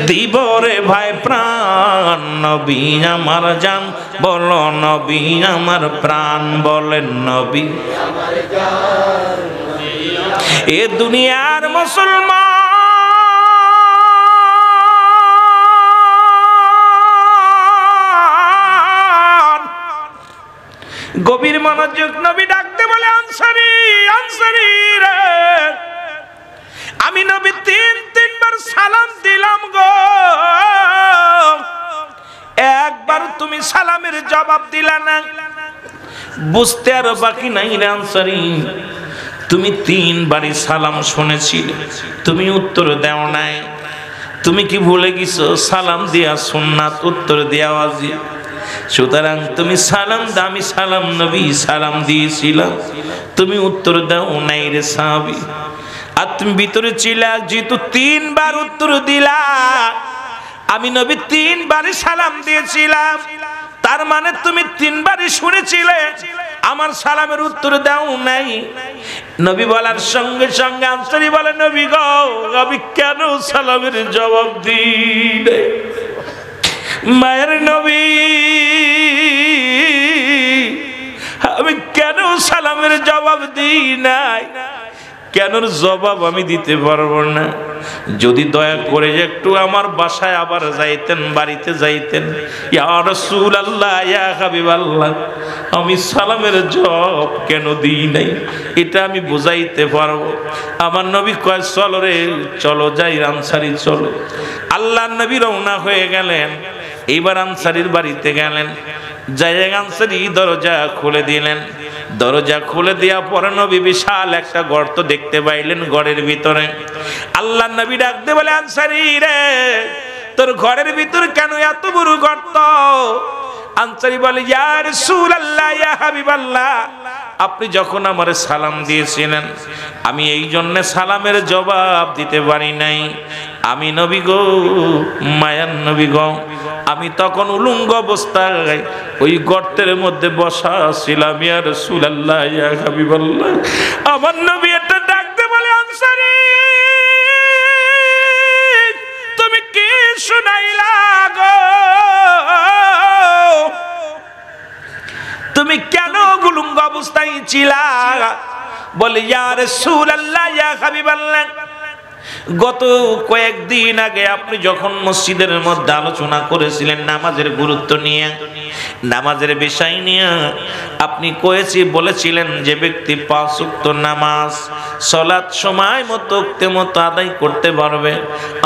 দিব রে ভাই প্রাণ। নবী আমার জান বলো, নবী আমার প্রাণ বলেন, নবী আমার জান। এ দুনিয়ার মুসলমান গভীর মনোযোগ, নবী ডাকতে বলে, আনসারী আনসারী রে, আমি নবী তিনবার সালাম দিলাম গো, একবার তুমি সালামের জবাব দিলা না। বুঝতে আর বাকি নাই রে আনসারী, তুমি তিনবারই সালাম শুনেছিলে, তুমি উত্তর দাও নাই। তুমি কি ভুলে গেছো সালাম দিয়া সুন্নাত, উত্তর দেয়া ওয়াজিব। সুতরাং তুমি সালাম দাও, আমি সালাম নবী সালাম দিয়েছিলাম, তুমি উত্তর দাও নাই রে সাহাবী। আর তুমি ভিতরে ছিলা, যেহেতু তিনবার উত্তর দিলা, আমি নবী তিনবারই সালাম দিয়েছিলাম, তার মানে তুমি তিনবারই শুনেছিলে, আমার সালামের উত্তর দাও নাই। নবী বলার সঙ্গে সঙ্গে আনসারী বলে, নবী গো, আমি কেন সালামের জবাব দিই নাই? মায়ের নবী, আমি কেন সালামের জবাব দিই নাই? কেন জবাব আমি দিতে পারবো না? যদি দয়া করে একটু আমার বাসায় আবার যাইতেন, বাড়িতে যাইতেন, ইয়া রাসূলুল্লাহ ইয়া হাবিবাল্লাহ, আমি সালামের জবাব কেন দিই নাই এটা আমি বুঝাইতে পারবো। আমার নবী কয়, চলো রে চলো যাই, আনসারী চলো। আল্লাহর নবী রওনা হয়ে গেলেন, এইবার আনসারীর বাড়িতে গেলেন, যাই আনসারী দরজা খুলে দিলেন। দরজা খুলে দেওয়া পরে নবী বিশাল একটা গর্ত দেখতে পাইলেন, ঘরের ভিতরে। আল্লাহর নবী ডাকতে বলে, আনসারী রে, তোর ঘরের ভিতর কেন এত বড় গর্ত? আনসারী বলে, ইয়া রাসূলুল্লাহ, ইয়া হাবিবাল্লাহ, আপনি যখন আমারে সালাম দিয়েছিলেন আমি এই জন্য সালামের জবাব দিতে পারি নাই। আমি নবী গো, মায়ার নবী গো, আমি তখন উলঙ্গ অবস্থায় ওই গর্তের মধ্যে বসা ছিলাম। ইয়া রাসূলুল্লাহ, ইয়া হাবিবাল্লাহ। আমার নবী এটা ডাকতে বলে, আনসারী তুমি কি শুনাইলা গো? তুমি কেন উলঙ্গ অবস্থায় ছিলা? বলে, ইয়া রাসূলুল্লাহ, ইয়া হাবিবাল্লাহ, গত কয়েকদিন আগে আপনি যখন মসজিদের মধ্যে আলোচনা করেছিলেন নামাজের গুরুত্ব নিয়ে, নামাজের বিষয় নিয়ে, আপনি বলেছিলেন যে ব্যক্তি 5 ওয়াক্ত নামাজ সালাত সময় মতো আদায় করতে পারবে,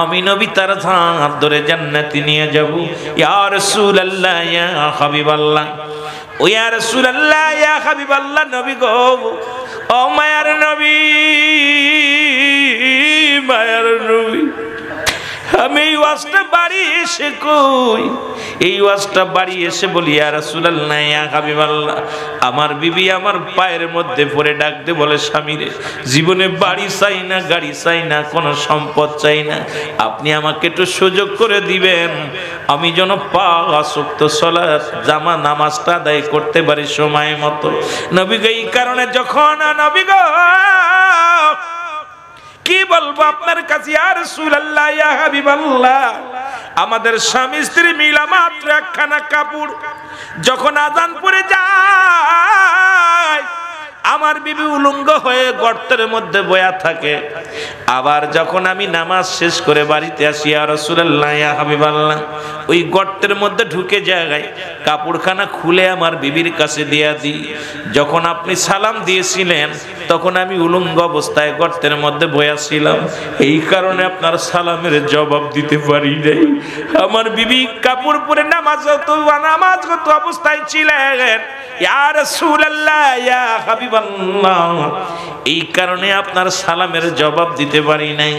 আমি নবী তার হাত ধরে জান্নাতে নিয়ে যাব। ইয়া রাসূলুল্লাহ, ইয়া হাবিবাল্লাহ, ও ইয়া রাসূলুল্লাহ, ইয়া হাবিবাল্লাহ, নবী গো, ও মায়ার নবী, মায়ার নবী, আমি এই ওয়াজটা বাড়ি এসে কই, এই ওয়াজটা বাড়ি এসে বলি, ইয়া রাসূলুল্লাহ, ইয়া হাবিবাল্লাহ, আমার বিবি আমার পায়ের মধ্যে পড়ে ডাকতে বলে, স্বামী রে, জীবনে বাড়ি চাই না, গাড়ি চাই না, কোনো সম্পদ চাই না, আপনি আমাকে একটু সুযোগ করে দিবেন, আমি যেন 5 ওয়াক্ত সালাত জামা নামাজটা আদায় করতে পারি সময় মতো। নবী গো, এই কারণে যখন নবী গো কি বলবো আপনার কাছে, ইয়া রাসূলুল্লাহ, ইয়া হাবিবাল্লাহ, আমাদের স্বামী স্ত্রী মিলা মাত্র একখানা কাপড়, যখন আজান পড়ে যায় আমার বিবি উলঙ্গ হয়ে গর্তের মধ্যে বয়া থাকে, আবার যখন আমি নামাজ শেষ করে বাড়িতে আসি, ইয়া রাসূলুল্লাহ, ইয়া হাবিবাল্লাহ, ওই গর্তের মধ্যে ঢুকে যায় কাপড়খানা খুলে আমার বিবির কাছে দিয়া দিই। যখন আপনি সালাম দিয়েছিলেন তখন আমি উলঙ্গ অবস্থায় গর্তের মধ্যে বয়া ছিলাম, এই কারণে আপনার সালামের জবাব দিতে পারি নাই। আমার বিবি কাপড় পরে নামাজগত অবস্থায় ছিলেন, ইয়া রাসূলুল্লাহ, ইয়া হাবিবাল্লাহ, এই কারণে আপনার সালামের জবাব দিতে পারি নাই,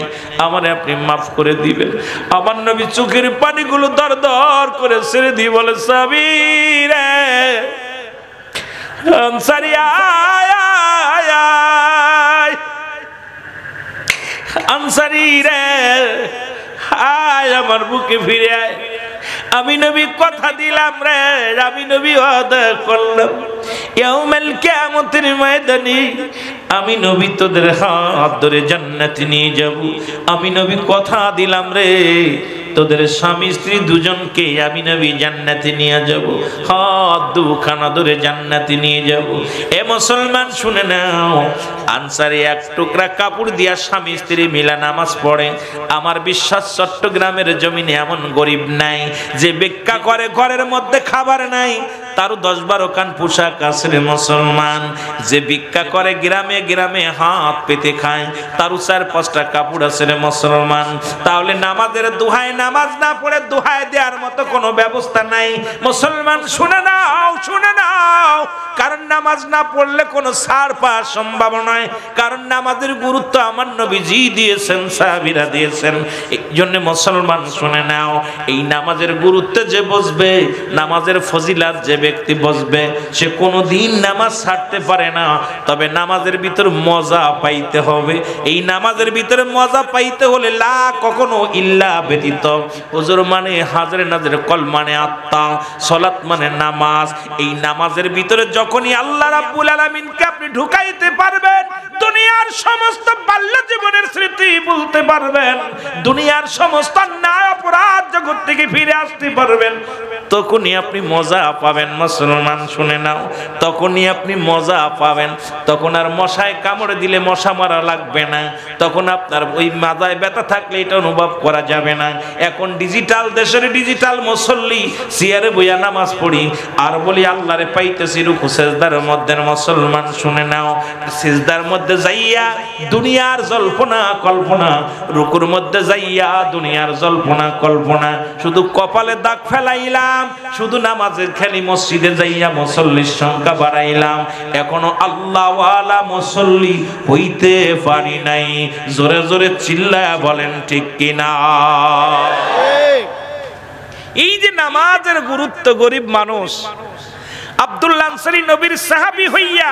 আমারে আপনি মাফ করে দিবেন। আমার নবী চোখের পানিগুলো দর দর করে ছেড়ে দিয়ে বলে, সাবির আনসারী আয়, আনসারী রে আয়, আমার বুকে ফিরে আয়। আমি নবী কথা দিলাম রে, আমি নবী ওয়াদা করলাম, ইয়াউমুল কিয়ামতের ময়দানে আমি নবী তোদের হাত ধরে জান্নাতে নিয়ে যাব। আমি নবী কথা দিলাম রে, তোদের স্বামী স্ত্রী দুজনকে আমি নবী জান্নাতে নিয়ে যাব, হাত দুখানা ধরে জান্নাতে নিয়ে যাব। এ মুসলমান শুনে নাও, আনসারী এক টুকরা কাপড় দিয়া স্বামী স্ত্রী মিলা নামাজ পড়ে। আমার বিশ্বাস চট্টগ্রামের জমিনে এমন গরিব নাই যে ভিক্ষা করে, ঘরের মধ্যে খাবার নাই, তারও 10-12 খান পোশাক আছে রে মুসলমান। যে ভিক্ষা করে গ্রামে গ্রামে হাত পেতে খায়, তারও 4-5টা কাপড় আছে রে মুসলমান। তাহলে নামাজের দোহায় নামাজ না পড়ে দোহায় দেওয়ার মতো কোনো ব্যবস্থা নাই। মুসলমান শুনে নাও, শুনে নাও, কারণ নামাজ না পড়লে কোনো ছাড় পাওয়ার সম্ভব নয়, কারণ নামাজের গুরুত্ব আমার নবীজি দিয়েছেন, সাহাবীরা দিয়েছেন। এই জন্য মুসলমান শুনে নাও, এই নামাজের গুরুত্ব যে বুঝবে, নামাজের ফজিলাত যে ব্যক্তি বুঝবে, সে কোনোদিন নামাজ ছাড়তে পারে না। তবে নামাজের ভিতর মজা পাইতে হবে। এই নামাজের ভিতরে মজা পাইতে হলে লা কখনো ইল্লা ব্যতীত, হুজুর মানে হাজরে নাজরে, কল মানে আত্মা, সালাত মানে নামাজ। এই নামাজের ভিতরে যখনই আল্লাহ রাব্বুল আলামিনকে আপনি ঢুকাইতে পারবেন, দুনিয়ার সমস্ত বাল্য জীবনের স্মৃতি বলতে পারবেন, দুনিয়ার সমস্ত অন্যায় অপরাধ জগৎ থেকে ফিরে আসতে পারবেন, তখনই আপনি মজা পাবেন। মুসলমান শুনে নাও, তখনই আপনি মজা পাবেন। তখন আর মশায় কামড়ে দিলে মশা মারা লাগবে না, তখন আপনার ওই মাথায় ব্যথা থাকলে এটা অনুভব করা যাবে না। এখন ডিজিটাল দেশের ডিজিটাল মুসল্লি, চেয়ারে বইয়া নামাজ পড়ি আর বলি আল্লাহরে পাইতেছি রুকু সিজদার মধ্যে। মুসলমান শুনে নাও, সিজদার মধ্যে যাইয়া দুনিয়ার জল্পনা কল্পনা, রুকুর মধ্যে যাইয়া দুনিয়ার জল্পনা কল্পনা, শুধু কপালে দাগ ফেলাইলাম, শুধু নামাজের খেলি মসজিদে যাইয়া মুসল্লির সংখ্যা বাড়াইলাম, এখনো আল্লাহওয়ালা মুসল্লি হইতে পারি নাই। জোরে জোরে চিল্লায়া বলেন ঠিক কিনা? এই যে নামাজের গুরুত্ব, গরিব মানুষ আব্দুল্লাহ আনসারী নবীর সাহাবী হইয়া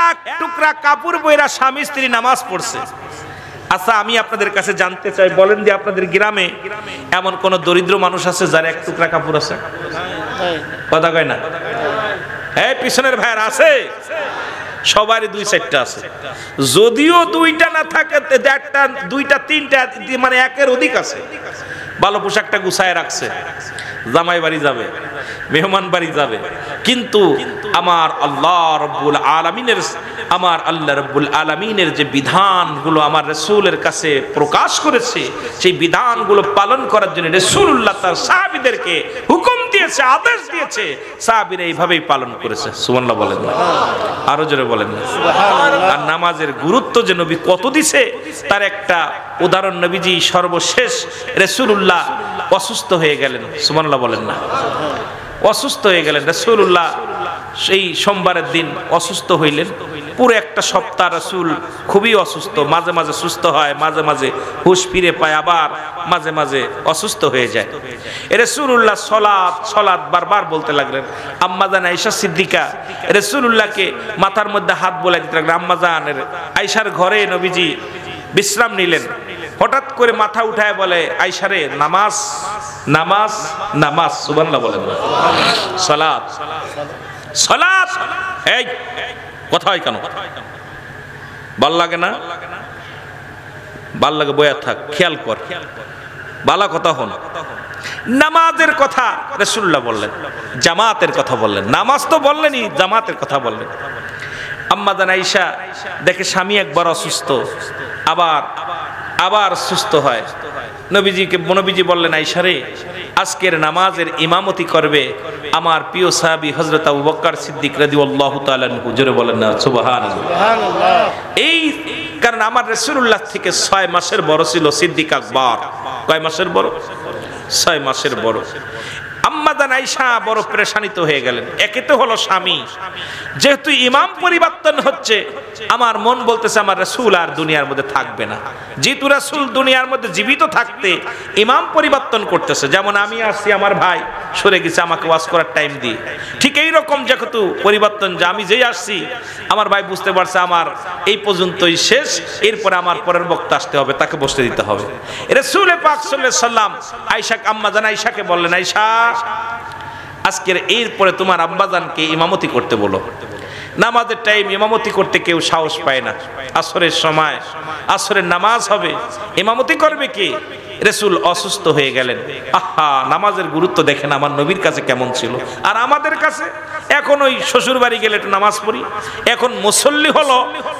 এক টুকরা কাপড় পরা স্বামী স্ত্রী নামাজ পড়ছে। আচ্ছা, আমি আপনাদের কাছে জানতে চাই, বলেন যে আপনাদের গ্রামে এমন কোন দরিদ্র মানুষ আছে যার এক টুকরা কাপড় আছে? কথা কয় না? এই পিছনের ভাইয়ের আছে? সবারই দুই চারটা আছে। যদিও দুইটা না থাকে, একটা দুইটা তিনটা, মানে একের অধিক আছে। ভালো পোশাকটা গুছায় রাখছে, জামাই বাড়ি যাবে, মেহমান বাড়ি যাবে, কিন্তু আমার আল্লাহ রব্বুল আলামিনের যে বিধানগুলো আমার রাসূলের কাছে প্রকাশ করেছে, সেই বিধানগুলো পালন করার জন্য রাসূলুল্লাহ তার সাহাবীদেরকে হুকুম দিয়েছে, আদেশ দিয়েছে, সাহাবীরা এইভাবেই পালন করেছে। সুবহানাল্লাহ বলেন না? আরো জোরে বলেন না? আর নামাজের গুরুত্ব যে নবী কত দিছে তার একটা উদাহরণ, নবীজি সর্বশেষ রাসূলুল্লাহ অসুস্থ হয়ে গেলেন। সুবহানাল্লাহ বলেন না? অসুস্থ হয়ে গেলেন রাসূলুল্লাহ, সেই সোমবারের দিন অসুস্থ হইলেন। পুরো একটা সপ্তাহ রাসূল খুবই অসুস্থ, মাঝে মাঝে সুস্থ হয়, মাঝে মাঝে হুঁশ ফিরে পায়, আবার মাঝে মাঝে অসুস্থ হয়ে যায়। রাসূলুল্লাহ সলাত বারবার বলতে লাগলেন। আম্মাজান আয়েশা সিদ্দিকা রাসূলুল্লাহকে মাথার মধ্যে হাত বোলাই দিতে লাগলেন। আম্মাজানের আয়েশার ঘরে নবীজি বিশ্রাম নিলেন। হঠাৎ করে মাথা উঠায় বলে, আয়েশা রে, নামাজ নামাজ নামাজ। সুবহানাল্লাহ বলেন না? সালাত সালাত। এই কথা হয় কেন? ভাল লাগে না? ভাল লাগে বয়া থাক, খেয়াল কর, বালা কথা হন। নামাজের কথা রাসূলুল্লাহ বললেন, জামাতের কথা বললেন। নামাজ তো বললেনই, জামাতের কথা বললেন। আম্মা জান আয়েশা দেখে স্বামী একবার অসুস্থ, আবার সুস্থ হয়। নবীজি বললেন, আয়েশা রে, আজকের নামাজের ইমামতি করবে আমার প্রিয় সাহাবী হযরত আবু বকর সিদ্দিক রাদিয়াল্লাহু তাআলা আনহু। জোরে বলেন না সুবহানাল্লাহ? এই কারণ আমার রাসূলুল্লাহ থেকে 6 মাসের বড় ছিল সিদ্দিক আকবর। কয় মাসের বড়? 6 মাসের বড়। আম্মা জান আয়েশা বড় পেরেশানিত হয়ে গেলেন। একে তো হলো স্বামী, যেহেতু ইমাম পরিবর্তন হচ্ছে, আমার মন বলতেছে আমার রাসূল আর দুনিয়ার মধ্যে থাকবে না। যেহেতু রাসূল দুনিয়ার মধ্যে জীবিত থাকতে ইমাম পরিবর্তন করতেছে, যেমন আমি আসছি, আমার ভাই সরে গেছে আমাকে ওয়াজ করার টাইম দিয়ে, ঠিক এই রকম যেহেতু পরিবর্তন, যে আমি যেই আসছি আমার ভাই বুঝতে পারছে আমার এই পর্যন্তই শেষ, এরপরে আমার পরের বক্তা আসতে হবে, তাকে বসতে দিতে হবে। রাসূল পাক সাল্লাল্লাহু আলাইহি সাল্লাম আম্মা জান আয়েশাকে বললেন, আয়েশা, আজকের এরপরে তোমার আব্বাজানকে ইমামতি করতে বলো। নামাজের টাইম, ইমামতি করতে কেউ সাহস পায় না। আসরের সময় আসরের নামাজ হবে, ইমামতি করবে কে? রাসূল অসুস্থ হয়ে গেলেন। আহা, নামাজের গুরুত্ব দেখেন আমার নবীর কাছে কেমন ছিল। আর আমাদের কাছে এখন ওই শ্বশুর বাড়ি গেলে একটু নামাজ পড়ি। এখন মুসল্লি হলো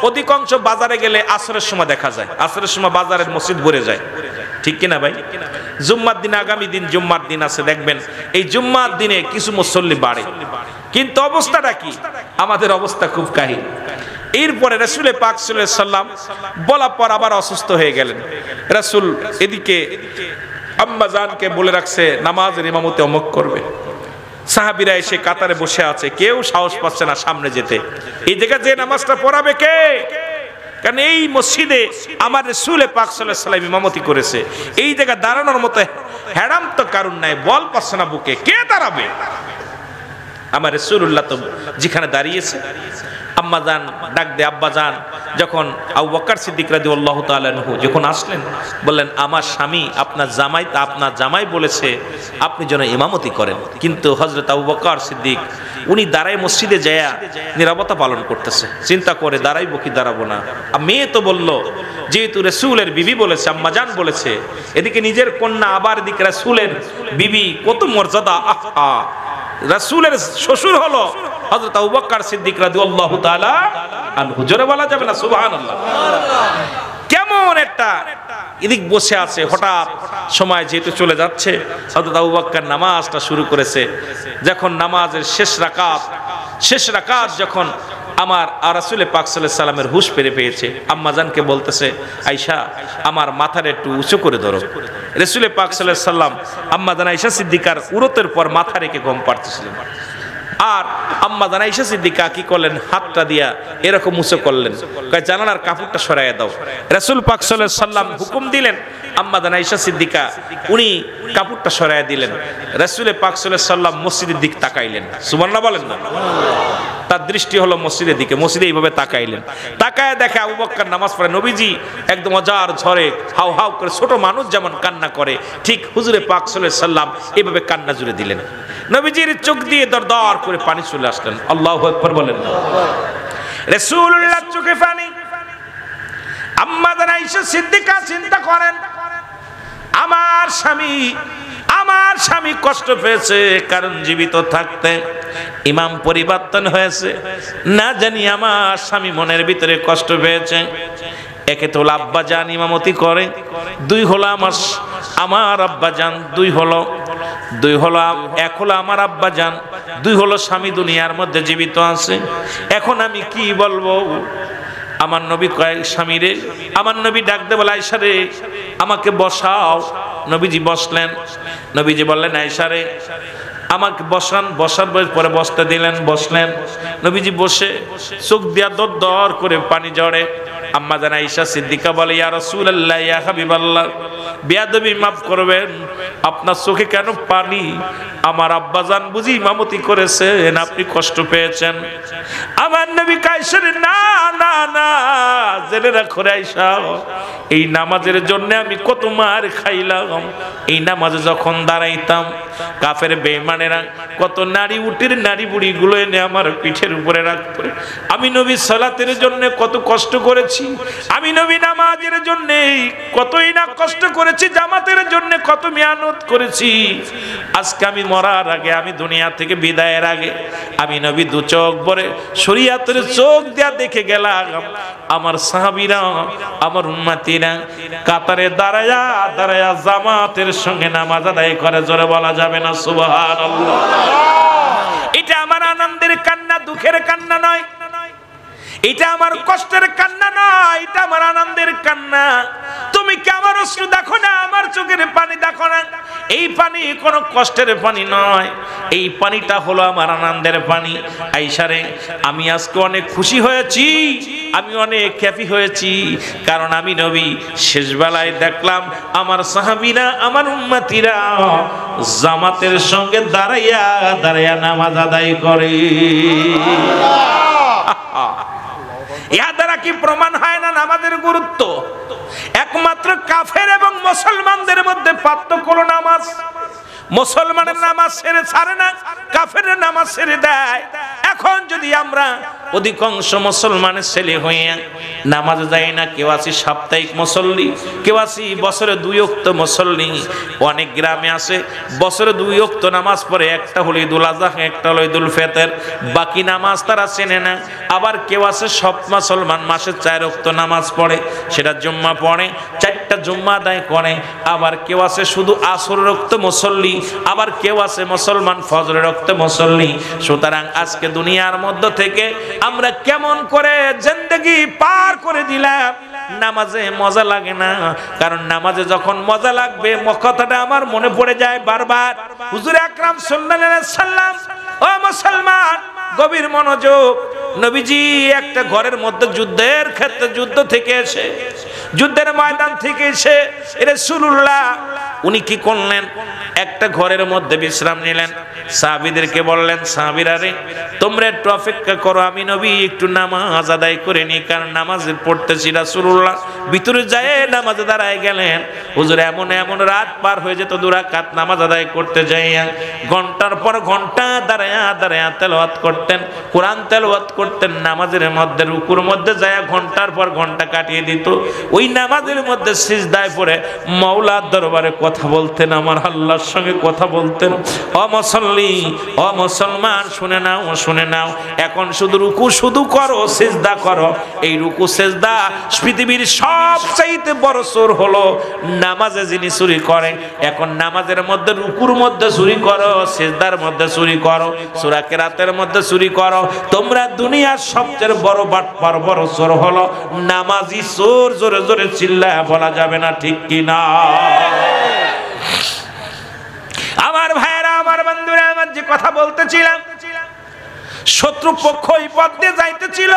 অধিকাংশ বাজারে গেলে আসরের সময় দেখা যায়, আসরের সময় বাজারের মসজিদ ভরে যায়, ঠিক কিনা ভাই? জুম্মার দিন, আগামী দিন জুম্মার দিন আছে, দেখবেন এই জুম্মার দিনে কিছু মুসল্লি বাড়ে, কিন্তু অবস্থাটা কি? আমাদের অবস্থা খুব কাহিল। এরপরে রাসূল পাক সাল্লাল্লাহু আলাইহি সাল্লাম বলার পর আবার অসুস্থ হয়ে গেলেন। রাসূল এদিকে আম্মা জানকে বলে রাখছে নামাজের ইমামতি অমুক করবে। সাহাবীরা এসে কাতারে বসে আছে, কেউ সাহস পাচ্ছে না সামনে যেতে। এই জায়গায় যে নামাজটা পড়াবে কে? কারণ এই মসজিদে আমার রাসূল পাক সাল্লাল্লাহু আলাইহি সাল্লাম ইমামতি করেছে। এই জায়গা দাঁড়ানোর মতো হেরাম তো কারণ নাই, বল পাচ্ছে না বুকে, কে দাঁড়াবে? আমার রাসূলুল্লাহ তো যেখানে দাঁড়িয়েছে। আম্মা জান ডাক দে, আব্বা জান। যখন আবু বকর সিদ্দিক রাদিয়াল্লাহু তাআলা আনহু যখন আসলেন, বললেন, আমার স্বামী আপনার জামাই বলেছে আপনি যেন ইমামতি করেন। কিন্তু হযরত আবু বকর সিদ্দিক উনি দাঁড়ায় মসজিদে যায় নীরবতা পালন করতেছে, চিন্তা করে দাঁড়াইবো কি দাঁড়াবো না। মেয়ে তো বলল, যেহেতু রাসূলের বিবি বলেছে, আম্মা জান বলেছে, এদিকে নিজের কন্যা, আবার এদিকে রাসূলের বিবি, কত মর্যাদা। আহা, রাসূলের শ্বশুর হলো হযরত আবু বকর সিদ্দিক রাদিয়াল্লাহু তাআলা আনহু। জোরে বলা যাবে না সুবহানাল্লাহ? কেমন একটা এদিক বসে আছে। হঠাৎ সময় যেহেতু চলে যাচ্ছে, হযরত আবু বকর নামাজটা শুরু করেছে। যখন নামাজের শেষ রাকাত যখন আমার রাসূল পাক সাল্লাল্লাহু আলাইহি সাল্লামের হুঁশ পেয়েছে, আম্মা জানকে বলতেছে, আয়েশা, আমার মাথাটা একটু উঁচু করে ধরো। রাসূল পাক সাল্লাল্লাহু আলাইহি সাল্লাম আম্মা জান আয়েশা সিদ্দিকার উরতের পর মাথা রেখে ঘুম পাড়তেছিলেন। আর আম্মা জান আয়েশা সিদ্দিকা কি করলেন, হাতটা দিয়া এরকম মুছে করলেন, কয় জানালার কাপড়টা সরাইয়া দাও। রাসূল পাক সাল্লাল্লাহু আলাইহি সাল্লাম হুকুম দিলেন, আম্মা জান আয়েশা সিদ্দিকা উনি কাপড়টা সরাইয়া দিলেন। রাসূল পাক সাল্লাল্লাহু আলাইহি সাল্লাম মসজিদের দিক তাকাইলেন, সুবহানাল্লাহ বলেন না। তার দৃষ্টি হলো মসজিদের দিকে, মসজিদে এইভাবে তাকাইলেন, তাকায় দেখে আবু বকর নামাজ পড়ে। নবীজি একদম অজার ঝরে হাউ হাউ করে, ছোট মানুষ যেমন কান্না করে ঠিক হুজুরে পাক সাল্লাল্লাহু আলাইহি সাল্লাম এইভাবে কান্না জুড়ে দিলেন। নবীজির চোখ দিয়ে দরদর করে পানি চলে আসলেন। আল্লাহু আকবার বলেন না। রাসূলুল্লাহর চোখে পানি। আম্মা জান আয়েশা সিদ্দিকা চিন্তা করেন, আমার স্বামী কষ্ট পেয়েছে, কারণ জীবিত থাকতে ইমাম পরিবর্তন হয়েছে, না জানি আমার স্বামী মনের ভিতরে কষ্ট পেয়েছে। একে তো আব্বা জান ইমামতি করে, দুই হলো আমার আব্বা জান, এক হলো আমার আব্বা জান, দুই হলো স্বামী দুনিয়ার মধ্যে জীবিত আছে। এখন আমি কি বলবো? আমার নবী কয় স্বামীরে, আমার নবী ডাক দে বলে আয়েশা রে আমাকে বসাও। নবীজি বসলেন। নবীজি বললেন আয়েশা রে আমাকে বসান। বসার পরে বসতে দিলেন, বসলেন। নবীজি বসে চোখ দিয়া দর করে পানি ঝরে। আম্মা জান আয়েশা সিদ্দিকা বলে ইয়া রাসূলুল্লাহ, ইয়া হাবিবাল্লাহ, বেয়াদবি মাফ করবেন, আপনার চোখে কেন পানি? আমার আব্বাজান বুঝি ইমামতি করেছেন, আপনি কষ্ট পেয়েছেন। আমার নবী কায়সারে না না না, জেনে রাখো আয়েশা, এই নামাজের জন্য আমি কত মার খাইলাম। এই নামাজে যখন দাঁড়াইতাম কাফের বেঈমানেরা কত নারী উটের নারী বুড়ি গুলো এনে আমার পিঠের উপরে রাখতো। আমি নবী সালাতের জন্য কত কষ্ট করেছি, আমি নবী নামাজের জন্য কতই না কষ্ট করেছি, জামাতের জন্য কত মেহনত করেছি। আজকে আমি মরার আগে, আমি দুনিয়া থেকে বিদায়ের আগে আমি নবী দু চোখ ভরে শরীয়তের চোখ দিয়া দেখে গেলাম আমার সাহাবীরা, আমার উম্মতিরা কাতারে দাঁড়ায়া দাঁড়ায়া জামাতের সঙ্গে নামাজ আদায় করে। জোরে বলা যাবে না সুবহানাল্লাহ? এটা আমার আনন্দের কান্না, দুঃখের কান্না নয়, এটা আমার কষ্টের কান্না নয়, এটা আমার আনন্দের কান্না। তুমি কি আমার অশ্রু দেখো না, আমার চোখের পানি দেখো না? এই পানি কোনো কষ্টের পানি নয়, এই পানিটা হলো আমার আনন্দের পানি। আয়েশা রে আমি আজকে অনেক খুশি হয়েছি, আমি অনেক হ্যাপি হয়েছি, কারণ আমি নবী শেষ বেলায় দেখলাম আমার সাহাবীরা, আমার উম্মতিরা জামাতের সঙ্গে দাঁড়াইয়া দাঁড়াইয়া নামাজ আদায় করে। ইয়া দ্বারা কি প্রমাণ হয় না নামাজের গুরুত্ব? একমাত্র কাফের এবং মুসলমানদের মধ্যে পার্থক্য হলো নামাজ। মুসলমানের নামাজ ছাড়ে না, কাফের নামাজ ছেড়ে দেয়। এখন যদি আমরা অধিকাংশ মুসলমানের ছেলে হয়ে নামাজে যাই না, কেউ আছি সাপ্তাহিক মুসল্লি, কেউ আছি বছরে 2 ওয়াক্ত মুসল্লি। অনেক গ্রামে আছে বছরে 2 ওয়াক্ত নামাজ পড়ে, একটা হলো ঈদুল আযহা, একটা হলো ঈদুল ফিতর, বাকি নামাজ তারা চেনে না। আবার কেউ আছে সব মুসলমান মাসে 4 ওয়াক্ত নামাজ পড়ে, সেটা জুম্মা পড়ে, 4টা জুম্মা আদায় করে। আবার কেউ আছে শুধু আসরের ওয়াক্ত মুসল্লি, আবার কেউ আছে মুসলমান ফজরের ওয়াক্ত মুসল্লি। সুতরাং আজকে দুনিয়ার মধ্য থেকে আমরা কেমন করে জিন্দেগি পার করে দিলাম। নামাজে মজা লাগে না, কারণ নামাজে যখন মজা লাগবে কথাটা আমার মনে পড়ে যায় বারবার। হুজুর আকরাম সাল্লাল্লাহু আলাইহি সাল্লাম, ও মুসলমান গভীর মনোযোগ, নবীজি একটা ঘরের মধ্যে যুদ্ধের ক্ষেত্রে, যুদ্ধ থেকে এসে, যুদ্ধের ময়দান থেকে এসে রাসূলুল্লাহ উনি কি করলেন? একটা ঘরের মধ্যে বিশ্রাম নিলেন। সাহাবীদেরকে বললেন, সাহাবীরা রে তোমরা একটু অপেক্ষা করো, আমি নবী একটু নামাজ আদায় করে নি, কারণ নামাজে পড়তেছি। রাসূলুল্লাহ ভিতরে যায় নামাজে দাঁড়ায় গেলেন। হুজুর এমন এমন রাত পার হয়ে যেত, 2 রাকাত নামাজ আদায় করতে যাইয়া ঘন্টার পর ঘন্টা দাঁড়ায়া দাঁড়ায়া তেলাওয়াত করতেন, কোরআন তেলাওয়াত করতেন। নামাজের মধ্যে রুকুর মধ্যে যায় ঘন্টার পর ঘন্টা কাটিয়ে দিত। ওই নামাজের মধ্যে সিজদায় পড়ে মাওলার দরবারে কথা বলতেন, আমার আল্লাহর সঙ্গে কথা বলতেন। ও মুসল্লি, ও মুসলমান শুনে নাও, শুনে নাও, এখন শুধু রুকু শুধু করো, সিজদা করো। এই রুকু সিজদা পৃথিবীর সবচাইতে বড় চোর হলো নামাজে যিনি চুরি করে। এখন নামাজের মধ্যে রুকুর মধ্যে চুরি করো, সিজদার মধ্যে চুরি করো, সূরা কিরাতের মধ্যে চুরি করো। তোমরা দুনিয়ার সবচেয়ে বড় বাটপার, বড় চোর হলো নামাজি চোর। জোরে জোরে চিল্লায় বলা যাবে না, ঠিক কি না? আমার ভাইয়েরা, আমার বন্ধুরা, আমার যে কথা বলতেছিলাম, শত্রুপক্ষ এই পথ দিয়ে যাইতেছিল,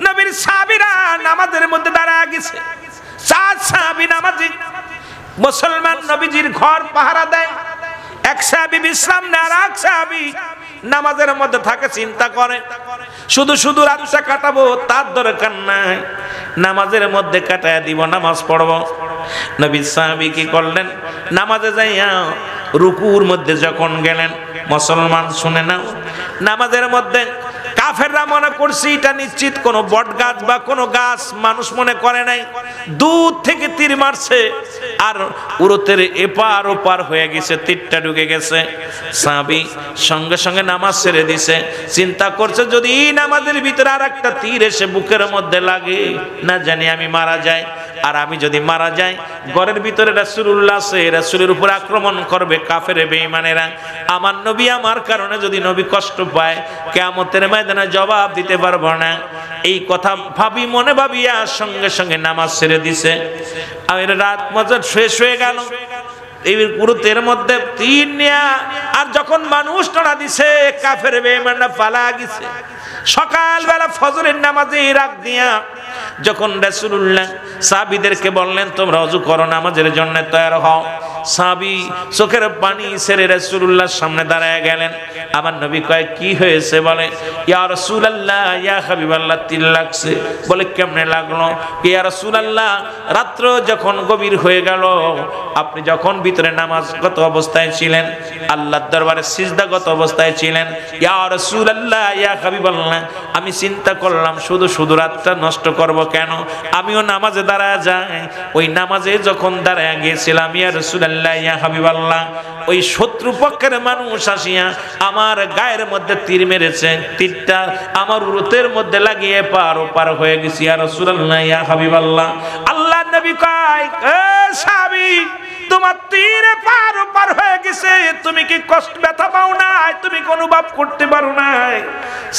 নবীর সাহাবীরা নামাজের মধ্যে দাঁড়ায় গেছে। 4 সাহাবী নামাজি, মুসলমান নবীজির ঘর পাহারা দেয়। এক সাহাবী বিশ্রাম নেয়, আর এক সাহাবী নামাজের মধ্যে থাকে, চিন্তা করে শুধু শুধু রাতটা কাটাবো তার দরকার নাই, নামাজের মধ্যে কাটায় দিব, নামাজ পড়বো। নবী সাহাবী কি করলেন, নামাজে যাইয়া রুকুর মধ্যে যখন গেলেন, মুসলমান শুনে নাও, নামাজের মধ্যে কাফেররা মনে করছে এটা নিশ্চিত কোনো বট গাছ বা কোনো গাছ, মানুষ মনে করে নাই। দূর থেকে তীর মারছে আর উরতের এপার ওপার হয়ে গেছে, তীরটা ঢুকে গেছে। সাহাবী সঙ্গে সঙ্গে নামাজ ছেড়ে দিছে, চিন্তা করছে যদি নামাজের ভিতরে আর একটা তীর এসে বুকের মধ্যে লাগে, না জানি আমি মারা যাই। আর আমি যদি মারা যাই, ঘরের ভিতরে রাসূলুল্লাহ আছে, রাসূলের উপর আক্রমণ করবে কাফের বেঈমানেরা, আমার নবী আমার কারণে যদি নবী কষ্ট পায়, কিয়ামতের ময়দানে জবাব দিতে পারবো না। এই কথা ভাবি মনে ভাবিয়া সঙ্গে সঙ্গে নামাজ ছেড়ে দিছে। আর রাত মজা শেষ হয়ে গেল, এই পুরুতের মধ্যে তীর নিয়া, আর যখন মানুষ টড়া দিছে কাফের বেঈমানরা পালা গেছে। সকালবেলা ফজরের নামাজে রাগ দিয়া যখন রাসূলুল্লাহ সাহাবীদেরকে বললেন তোমরা ওযু করো, নামাজের জন্য তৈরি হও, সাহাবী চোখের পানি ছেড়ে রাসূলুল্লাহর সামনে দাঁড়ায় গেলেন। আমার নবী কয় কি হয়েছে? বলে ইয়া রাসূলুল্লাহ, ইয়া হাবিবাল্লাহ, তীর লাগছে। বলে কেমনে লাগলো? ইয়া রাসূলুল্লাহ, রাত্র যখন গভীর হয়ে গেল, আপনি যখন ভিতরে নামাজগত অবস্থায় ছিলেন, আল্লাহর দরবারে সিজদাগত অবস্থায় ছিলেন, ইয়া রাসূলুল্লাহ, ইয়া হাবিবাল্লাহ, আমি চিন্তা করলাম শুধু শুধু রাতটা নষ্ট করব কেন, আমিও নামাজে দাঁড়ায় যাই। ওই নামাজে যখন দাঁড়ায় গিয়েছিলাম, ইয়া রাসূলুল্লাহ, ইয়া হাবিবাল্লাহ, ওই শত্রুপক্ষের মানুষ আসিয়া আমার গায়ের মধ্যে তীর মেরেছে, তীরটা আমার উরুতের মধ্যে লাগিয়ে পার ওপার হয়ে গেছি। ইয়া রাসূলুল্লাহ, ইয়া হাবিবাল্লাহ, আল্লাহর নবী কয় এ সাহাবী, তোমার তীরে পার ওপার হয়ে গেছে, তুমি কি কষ্ট ব্যথা পাও নাই? তুমি কি অনুভব করতে পারো নাই?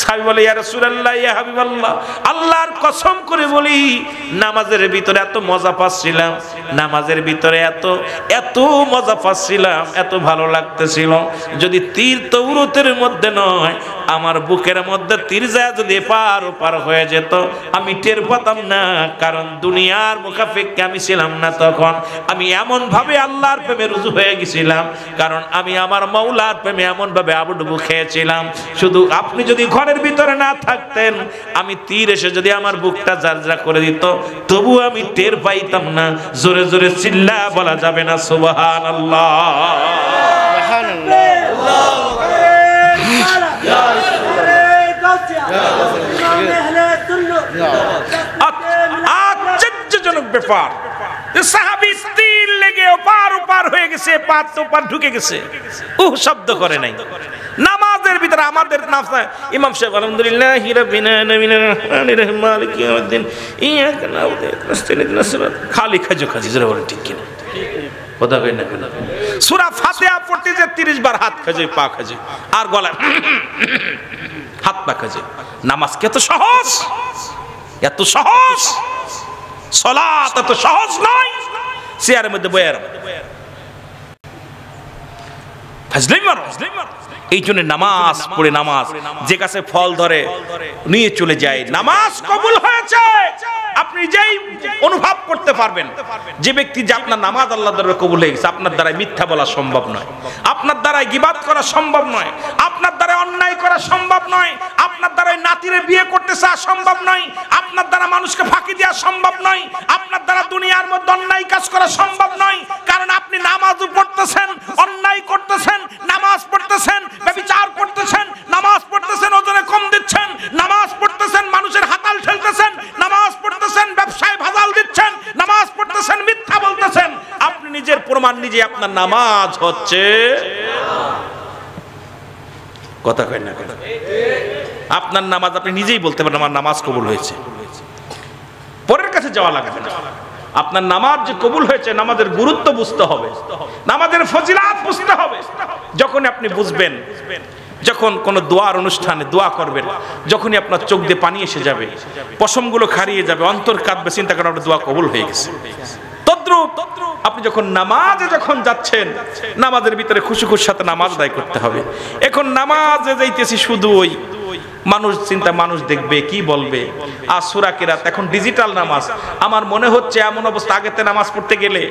সাহাবী বলে ইয়া রাসূলুল্লাহ, ইয়া হাবিবাল্লাহ, আল্লাহর কসম করে বলি নামাজের ভিতরে এত মজা পাচ্ছিলাম, নামাজের ভিতরে এত মজা পাচ্ছিলাম, এত ভালো লাগতেছিল, যদি তীর তো উরুতের মধ্যে নয়, আমার বুকের মধ্যে তীর যায় যদি পার ওপার হয়ে যেত, আমি টের পেতাম না। কারণ দুনিয়ার মুখাপেক্ষে আমি ছিলাম না তখন, আমি এমন ভাবে আল্লাহর প্রেমে রুজু হয়ে গেছিলাম, কারণ আমি আমার মাওলার প্রেমে এমন ভাবে আবুডুবু খেয়েছিলাম। শুধু আপনি যদি ঘরের ভিতরে না থাকতেন, আমি তীর এসে যদি আমার বুকটা জারজা করে দিত, তবু আমি টের পাইতাম না। জোরে জোরে চিল্লা বলা যাবে না সুবহানাল্লাহ? আশ্চর্যজনক ব্যাপার, সাহাবী তীর লেগে ওপার ওপার হয়ে গেছে, পার তো পার ঢুকে গেছে, শব্দ করে নাই। নামাজের ভিতরে আমাদের ইমাম সাহেব আলহামদুলিল্লাহি রাব্বিল আলামিন আররাহমানির রহিম মালিকি ইয়াউমিদ্দিন ইয়াকা না'বুদু ওয়া ইয়াকা নাস্তাঈন ইহদিনাস সিরাত, খালি খাজি জোরে বলেন ঠিক কিনা? কথা কই না কেন? সূরা ফাতিহা পড়তে যে 30 বার হাত খাজে, পা খাজে, আর গলা হাত পা খাজে। নামাজ কি এত সহজ? এত সহজ? সালাত এত সহজ নয়। চেয়ারের মধ্যে বয়ার ফাজলাই মারো। এই জন্য নামাজ পড়ে, নামাজ যে কাছে ফল ধরে নিয়ে চলে যায়, নামাজ কবুল হয়েছে আপনি যেই অনুভব করতে পারবেন। যে ব্যক্তি যে আপনার নামাজ আল্লাহর দরবারে কবুল হয়ে গেছে, আপনার দ্বারা মিথ্যা বলা সম্ভব নয়, আপনার দ্বারা গীবাত করা সম্ভব নয়, আপনার দ্বারা অন্যায় করা সম্ভব নয়, আপনার দ্বারা নাতিরে বিয়ে করতে চাওয়া সম্ভব নয়, আপনার দ্বারা মানুষকে ফাঁকি দেওয়া সম্ভব নয়, আপনার দ্বারা দুনিয়ার মধ্যে অন্যায় কাজ করা সম্ভব নয়। কারণ আপনি নামাজও পড়তেছেন, অন্যায় করতেছেন, নামাজ পড়তেছেন, ব্যভিচার করতেছেন, নামাজ পড়তেছেন, ওজনে কম দিচ্ছেন, নামাজ পড়তেছেন, মানুষের হাতাল ঠেলতেছেন, নামাজ পড়তেছেন, ব্যবসায় ভাজাল দিচ্ছেন, নামাজ পড়তেছেন, মিথ্যা বলতেছেন। আপনি নিজের প্রমাণ নিজে, আপনার নামাজ হচ্ছে। কথা কয় না কেন? আপনার নামাজ আপনি নিজেই বলতে পারেন আমার নামাজ কবুল হয়েছে, পরের কাছে যাওয়া লাগবে না। আপনার নামাজ যে কবুল হয়েছে, নামাজের গুরুত্ব বুঝতে হবে, নামাজের ফজিলাত বুঝতে হবে। যখন আপনি বুঝবেন, যখন কোনো দোয়ার অনুষ্ঠানে দোয়া করবেন, যখনই আপনার চোখ দিয়ে পানি এসে যাবে, পশমগুলো খারিয়ে যাবে, অন্তর কাঁদবে, চিন্তা করেন আপনার দোয়া কবুল হয়ে গেছে। তদ্রূপ আপনি যখন নামাজে যখন যাচ্ছেন, নামাজের ভিতরে খুশি খুশির সাথে নামাজ আদায় করতে হবে। এখন নামাজে যাইতেছি শুধু ওই মানুষ চিন্তা, মানুষ দেখবে কি বলবে, আর সূরা কিরাত এখন ডিজিটাল নামাজ। আমার মনে হচ্ছে এমন অবস্থা, আগেতে নামাজ পড়তে গেলে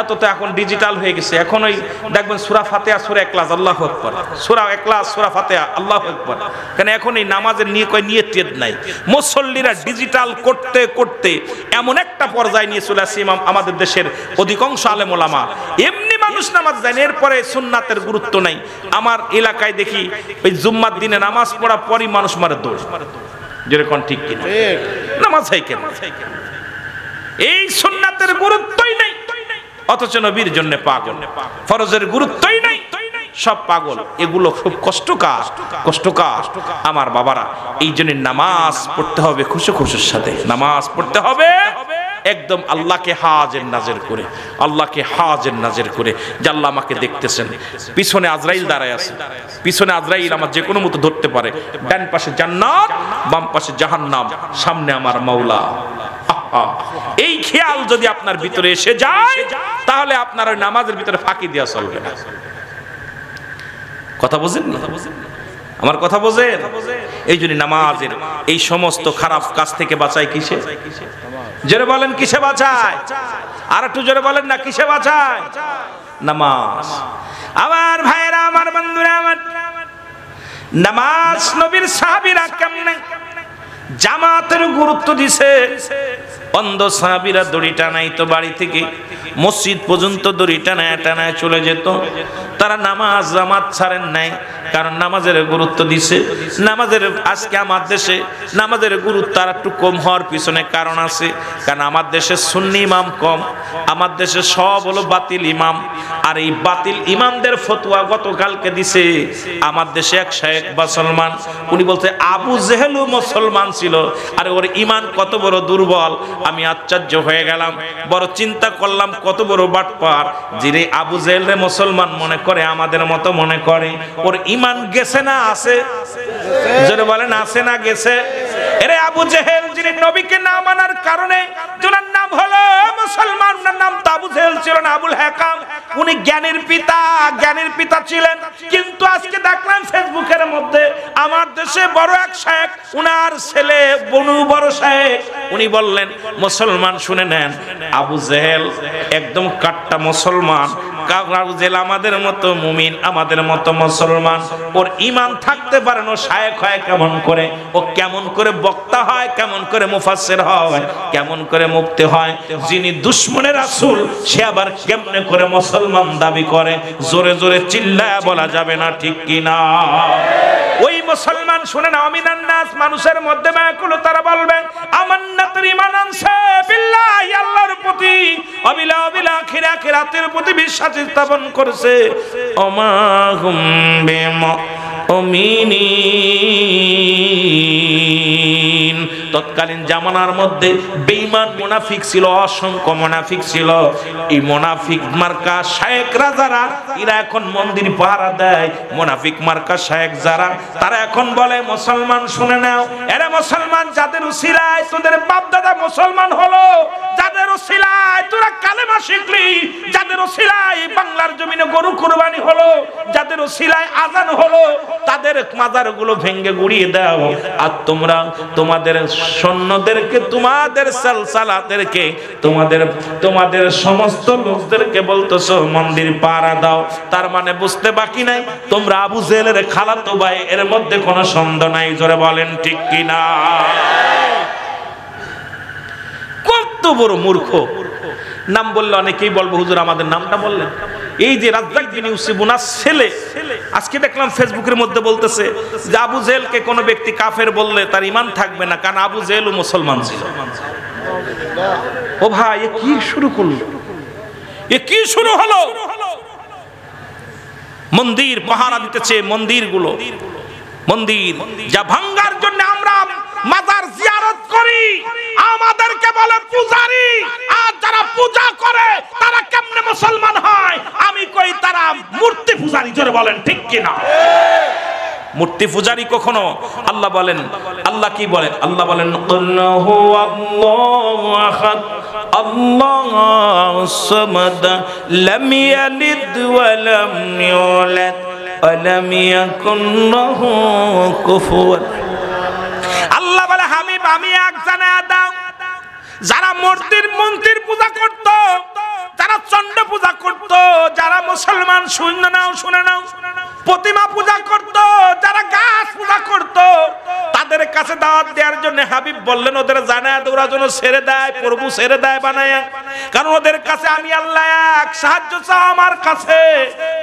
এত তো এখন ডিজিটাল হয়ে গেছে, এখন ওই দেখবেন সূরা ফাতিহা সূরা ইখলাস আল্লাহু আকবার, সূরা ইখলাস সূরা ফাতিহা আল্লাহু আকবার। কারণ এখন এই নামাজের নিয়ে কয় নিয়ত নাই, মুসল্লিরা ডিজিটাল করতে করতে এমন একটা পর্যায়ে নিয়ে চলে আসছে আমাদের দেশের অধিকাংশ আলেম ওলামা, এমনি মানুষ নামাজ যায় না, এরপরে সুন্নাতের গুরুত্ব নাই। আমার এলাকায় দেখি ওই জুম্মার দিনে নামাজ পড়া পরই মানুষ মারে দৌড়, যেরকম ঠিক কিনা নামাজ হয় কেন? এই সুন্নাতের গুরুত্বই নাই, অথচ নবীর জন্য পাগল, ফরজের গুরুত্বই নাই, সব পাগল। এগুলো খুব কষ্টকর আমার বাবারা। এই জন্য নামাজ পড়তে হবে খুশি খুশির সাথে, নামাজ পড়তে হবে একদম আল্লাহকে হাজির নাজির করে, আল্লাহকে হাজির নাজির করে যে আল্লাহ আমাকে দেখতেছেন, পিছনে আজরাইল দাঁড়ায় আছে, পিছনে আজরাইল আমার যে কোনো মতো ধরতে পারে, ডান পাশে জান্নাত, বাম পাশে জাহান্নাম, সামনে আমার মাওলা। এই খেয়াল যদি আপনার ভিতরে এসে যায়, তাহলে আপনার ওই নামাজের ভিতরে ফাঁকি দেওয়া চলবে না। কথা বোঝেন না? আমার কথা বোঝেন? এই জন্য নামাজের এই সমস্ত খারাপ কাজ থেকে বাঁচায় কিসে? জোরে বলেন কিসে বাঁচায়? আর একটু জোরে বলেন না, কিসে বাঁচায়? নামাজ। আমার ভাইরা, আমার বন্ধুরা, আমার নামাজ নবীর সাহাবীরা কেমনে জামাতের গুরুত্ব দিছে। অন্ধ সাহাবীরা দড়ি টানাইতো, বাড়ি থেকে মসজিদ পর্যন্ত দড়ি টানায় চলে যেত। তারা নামাজ জামাত ছাড়েন নাই, কারণ নামাজের গুরুত্ব দিছে। নামাজের আজকে আমার দেশে নামাজের গুরুত্ব আর একটু কম হওয়ার পিছনে কারণ আছে, কারণ আমার দেশে সুন্নি ইমাম কম, আমার দেশে সব হলো বাতিল ইমাম। আর এই বাতিল ইমামদের ফতোয়া গতকালকে দিছে আমার দেশে এক শায়েখ মুসলমান, উনি বলতে আবু জেহেলও মুসলমান ছিল, আর ওর ইমান কত বড় দুর্বল। আমি আশ্চর্য হয়ে গেলাম, বড় চিন্তা করলাম কত বড় বাটপার, যিনি আবু জেহেলরে মুসলমান মনে করে, আমাদের মতো মনে করে। ওর ইমান গেছে না আছে? জোরে বলেন আছে না গেছে? এরে আবু জেহেল যিনি নবীকে না মানার কারণে, যার নাম হলো মুসলমান, ওনার নাম তো আবু জেহেল ছিল না, আবুল হাকাম। উনি জ্ঞানের পিতা ছিলেন। কিন্তু আজকে দেখলাম ফেসবুকের মধ্যে আমার দেশে বড় এক শায়েখ, উনার ছেলে বনু বড় শায়েখ, উনি বললেন মুসলমান শুনে নেন, আবু জেহেল একদম কাট্টা মুসলমান। আবু জেহেল আমাদের মতো মুমিন, আমাদের মতো মুসলমান। ওর ঈমান থাকতে পারে না, শায়েখ হয় কেমন করে, ও কেমন করে বক্তা হয়, কেমন করে মুফাসসির হয়, কেমন করে মুফতি হয়। যিনি দুশমনের রাসূল, সে আবার কেমনে করে মুসলমান দাবি করে? জোরে জোরে চিল্লায়া বলা যাবে না, ঠিক কি না? ওই মুসলমান শুনে না, আমিনান নাস, মানুষের মধ্যে মায়াকুল, তারা বলবেন আমান্নাতের ঈমান আনছে বিল্লাহি, আল্লাহর প্রতি, অবিলা আখিরাতের প্রতি বিশ্বাস স্থাপন করেছে। অমাহুম বিমুমিনিন। তৎকালীন জামানার মধ্যে বেঈমান মুনাফিক ছিল, অসংখ্য মুনাফিক ছিল। এই মুনাফিক মার্কা শায়েখরা যারা, এরা এখন মন্দির পাহারা দেয়। মুনাফিক মার্কা শায়েখ যারা, তারা এখন বলে মুসলমান শুনে নাও, এরা মুসলমান যাদের উসিলায় তোদের বাপ দাদা মুসলমান হলো, যাদের উসিলায় তোরা কালেমা শিখলি, যাদের উসিলায় বাংলার জমিনে গরু কুরবানি হলো, যাদের উসিলায় আযান হলো, তাদের মাজারগুলো ভেঙে গুড়িয়ে দাও। আর তোমরা তোমাদের সৈন্যদেরকে, তোমাদের সালসালাদেরকে, তোমাদের সমস্ত লোকদেরকে বলতেছো মন্দির পাহারা দাও। তার মানে বুঝতে বাকি নাই তোমরা আবু জেহেলের খালাতো ভাই, এর মধ্যে কোনো সন্দেহ নাই। জোরে বলেন ঠিক কি না? কত বড় মূর্খ! নাম বললে অনেকেই বলবো হুজুর আমাদের নামটা বললেন। এই যে রাজ্জাক বিন ইউসুফ উনার ছেলে, আজকে দেখলাম ফেসবুকের মধ্যে বলতেছে যে আবু জেহেলকে কোন ব্যক্তি কাফের বললে তার ঈমান থাকবে না, কারণ আবু জেহেলও মুসলমান ছিল। ও ভাই, এ কি শুরু করলো? এ কি শুরু হলো? মন্দির পাহারা দিতেছে, মন্দিরগুলো, মন্দির যা ভাঙ্গার জন্য আমরা মাজার জিয়ারত করি, আমাদেরকে বলে পূজারি। আর যারা পূজা করে তারা কেমনে মুসলমান হয়? আমি কই তারা মূর্তি পূজারি। জোরে বলেন ঠিক কিনা? মূর্তি পূজারি কখনো, আল্লাহ বলেন, আল্লাহ কি বলেন? আল্লাহ বলেন আল্লাহু আহাদ আল্লাহু সামাদ লাম ইয়ালিদ ওয়া লাম ইউলাদ ওয়া লাম ইয়াকুল লাহু কুফুয়ান। আল্লাহ বলে হাবিব আমি এক জানায়া দাও, যারা মূর্তির পূজা করত, যারা চন্ড পূজা করত, যারা মুসলমান শুনে নাও প্রতিমা পূজা করত, যারা গাছ পূজা করত, তাদের কাছে দাওয়াত দেওয়ার জন্য হাবিব বললেন ওদের জানায়া ওরা যেন ছেড়ে দেয়, প্রভু ছেড়ে দেয় বানায়া। কারণ ওদের কাছে আমি আল্লাহ এক, সাহায্য চাও আমার কাছে,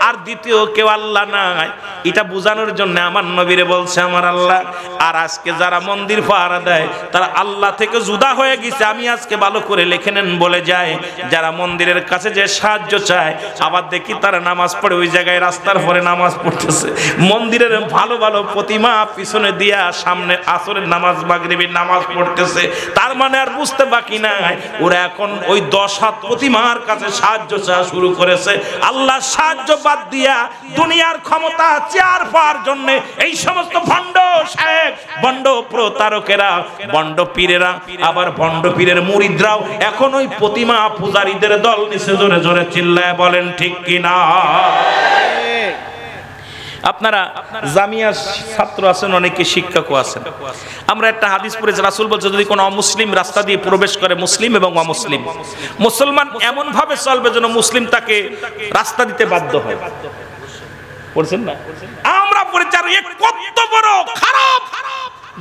আর দ্বিতীয় কেউ আল্লাহ নাই, এটা বোঝানোর জন্য আমার নবীরে বলছে আমার আল্লাহ। আর আজকে যারা মন্দির পাহারা দেয় তারা আল্লাহ থেকে জুদা হয়ে গেছে। আমি আজকে ভালো করে লিখে নেন বলে যায়, যারা মন্দিরের কাছে যে সাহায্য চায় আবার দেখি তারা নামাজ পড়ে ওই জায়গায় রাস্তার পরে নামাজ পড়তেছে, মন্দিরের ভালো ভালো প্রতিমা পিছনে দিয়া সামনে আসরের নামাজ মাগরিবের নামাজ পড়তেছে। তার মানে আর বুঝতে বাকি নাই ওরা এখন ওই 10 হাত প্রতিমার কাছে সাহায্য চাওয়া শুরু করেছে। আল্লাহ সাহায্য বাদ দিয়া দুনিয়ার ক্ষমতা চেয়ার পাওয়ার জন্য এই সমস্ত ভণ্ড শেখ, ভণ্ড প্রতারকেরা, ভণ্ড পীরেরা, আবার ভণ্ড পীরের মুরিদরাও এখন ওই প্রতিমা পূজারীদের দল নিচে জোরে জোরে চিল্লায় বলেন ঠিক কিনা? আপনারা জামিয়ার ছাত্র আছেন, অনেকে শিক্ষকও আছেন। আমরা একটা হাদিস পড়েছি, রাসূল বলছে যদি কোনো অমুসলিম রাস্তা দিয়ে প্রবেশ করে, মুসলিম এবং অমুসলিম, মুসলমান এমন ভাবে চলবে যেন মুসলিম তাকে রাস্তা দিতে বাধ্য হয়। পড়ছেন না? আমরা পরিচার কত বড় খারাপ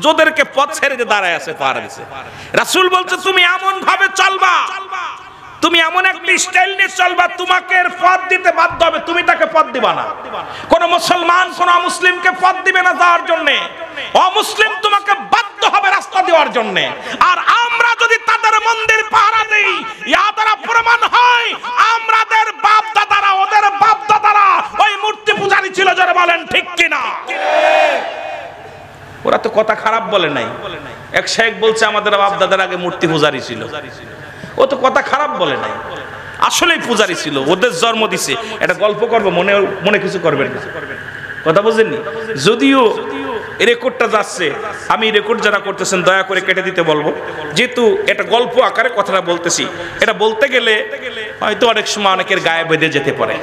যাদেরকে পথ ছেড়ে দিয়ে দাঁড়ায় আছে পাহাড় দিছে। রাসূল বলছে তুমি এমন ভাবে চলবা, তুমি এমন একটা স্টাইল নিয়ে চলবা, তোমাকে পথ দিতে বাধ্য হবে, তুমি তাকে পথ দিবা না। কোন মুসলমান কোন অমুসলিমকে পথ দিবে না যাওয়ার জন্য, অমুসলিম তোমাকে বাধ্য হবে রাস্তা দেওয়ার জন্য। আর আমরা যদি তাদের মন্দির পাহারা দেই, ইয়া দ্বারা প্রমাণ হয় আমাদের বাপ দাদারা, ওদের বাপ দাদারা ওই মূর্তি পূজারী ছিল, যারা বলেন ঠিক কিনা? ওরা তো কথা খারাপ বলে নাই। এক শেখ বলছে আমাদের বাপ দাদার আগে মূর্তি পূজারী ছিল, ও তো কথা খারাপ বলে নাই, আসলেই পূজারী ছিল, ওদের জন্ম দিছে। এটা গল্প করবো, মনে মনে কিছু করবেন না, কথা বুঝেননি? যদিও রেকর্ডটা যাচ্ছে, আমি রেকর্ড যারা করতেছেন দয়া করে কেটে দিতে বলবো, যেহেতু এটা গল্প আকারে কথাটা বলতেছি। এটা বলতে গেলে হয়তো অনেক সময় অনেকের গায়ে বেঁধে যেতে পারে।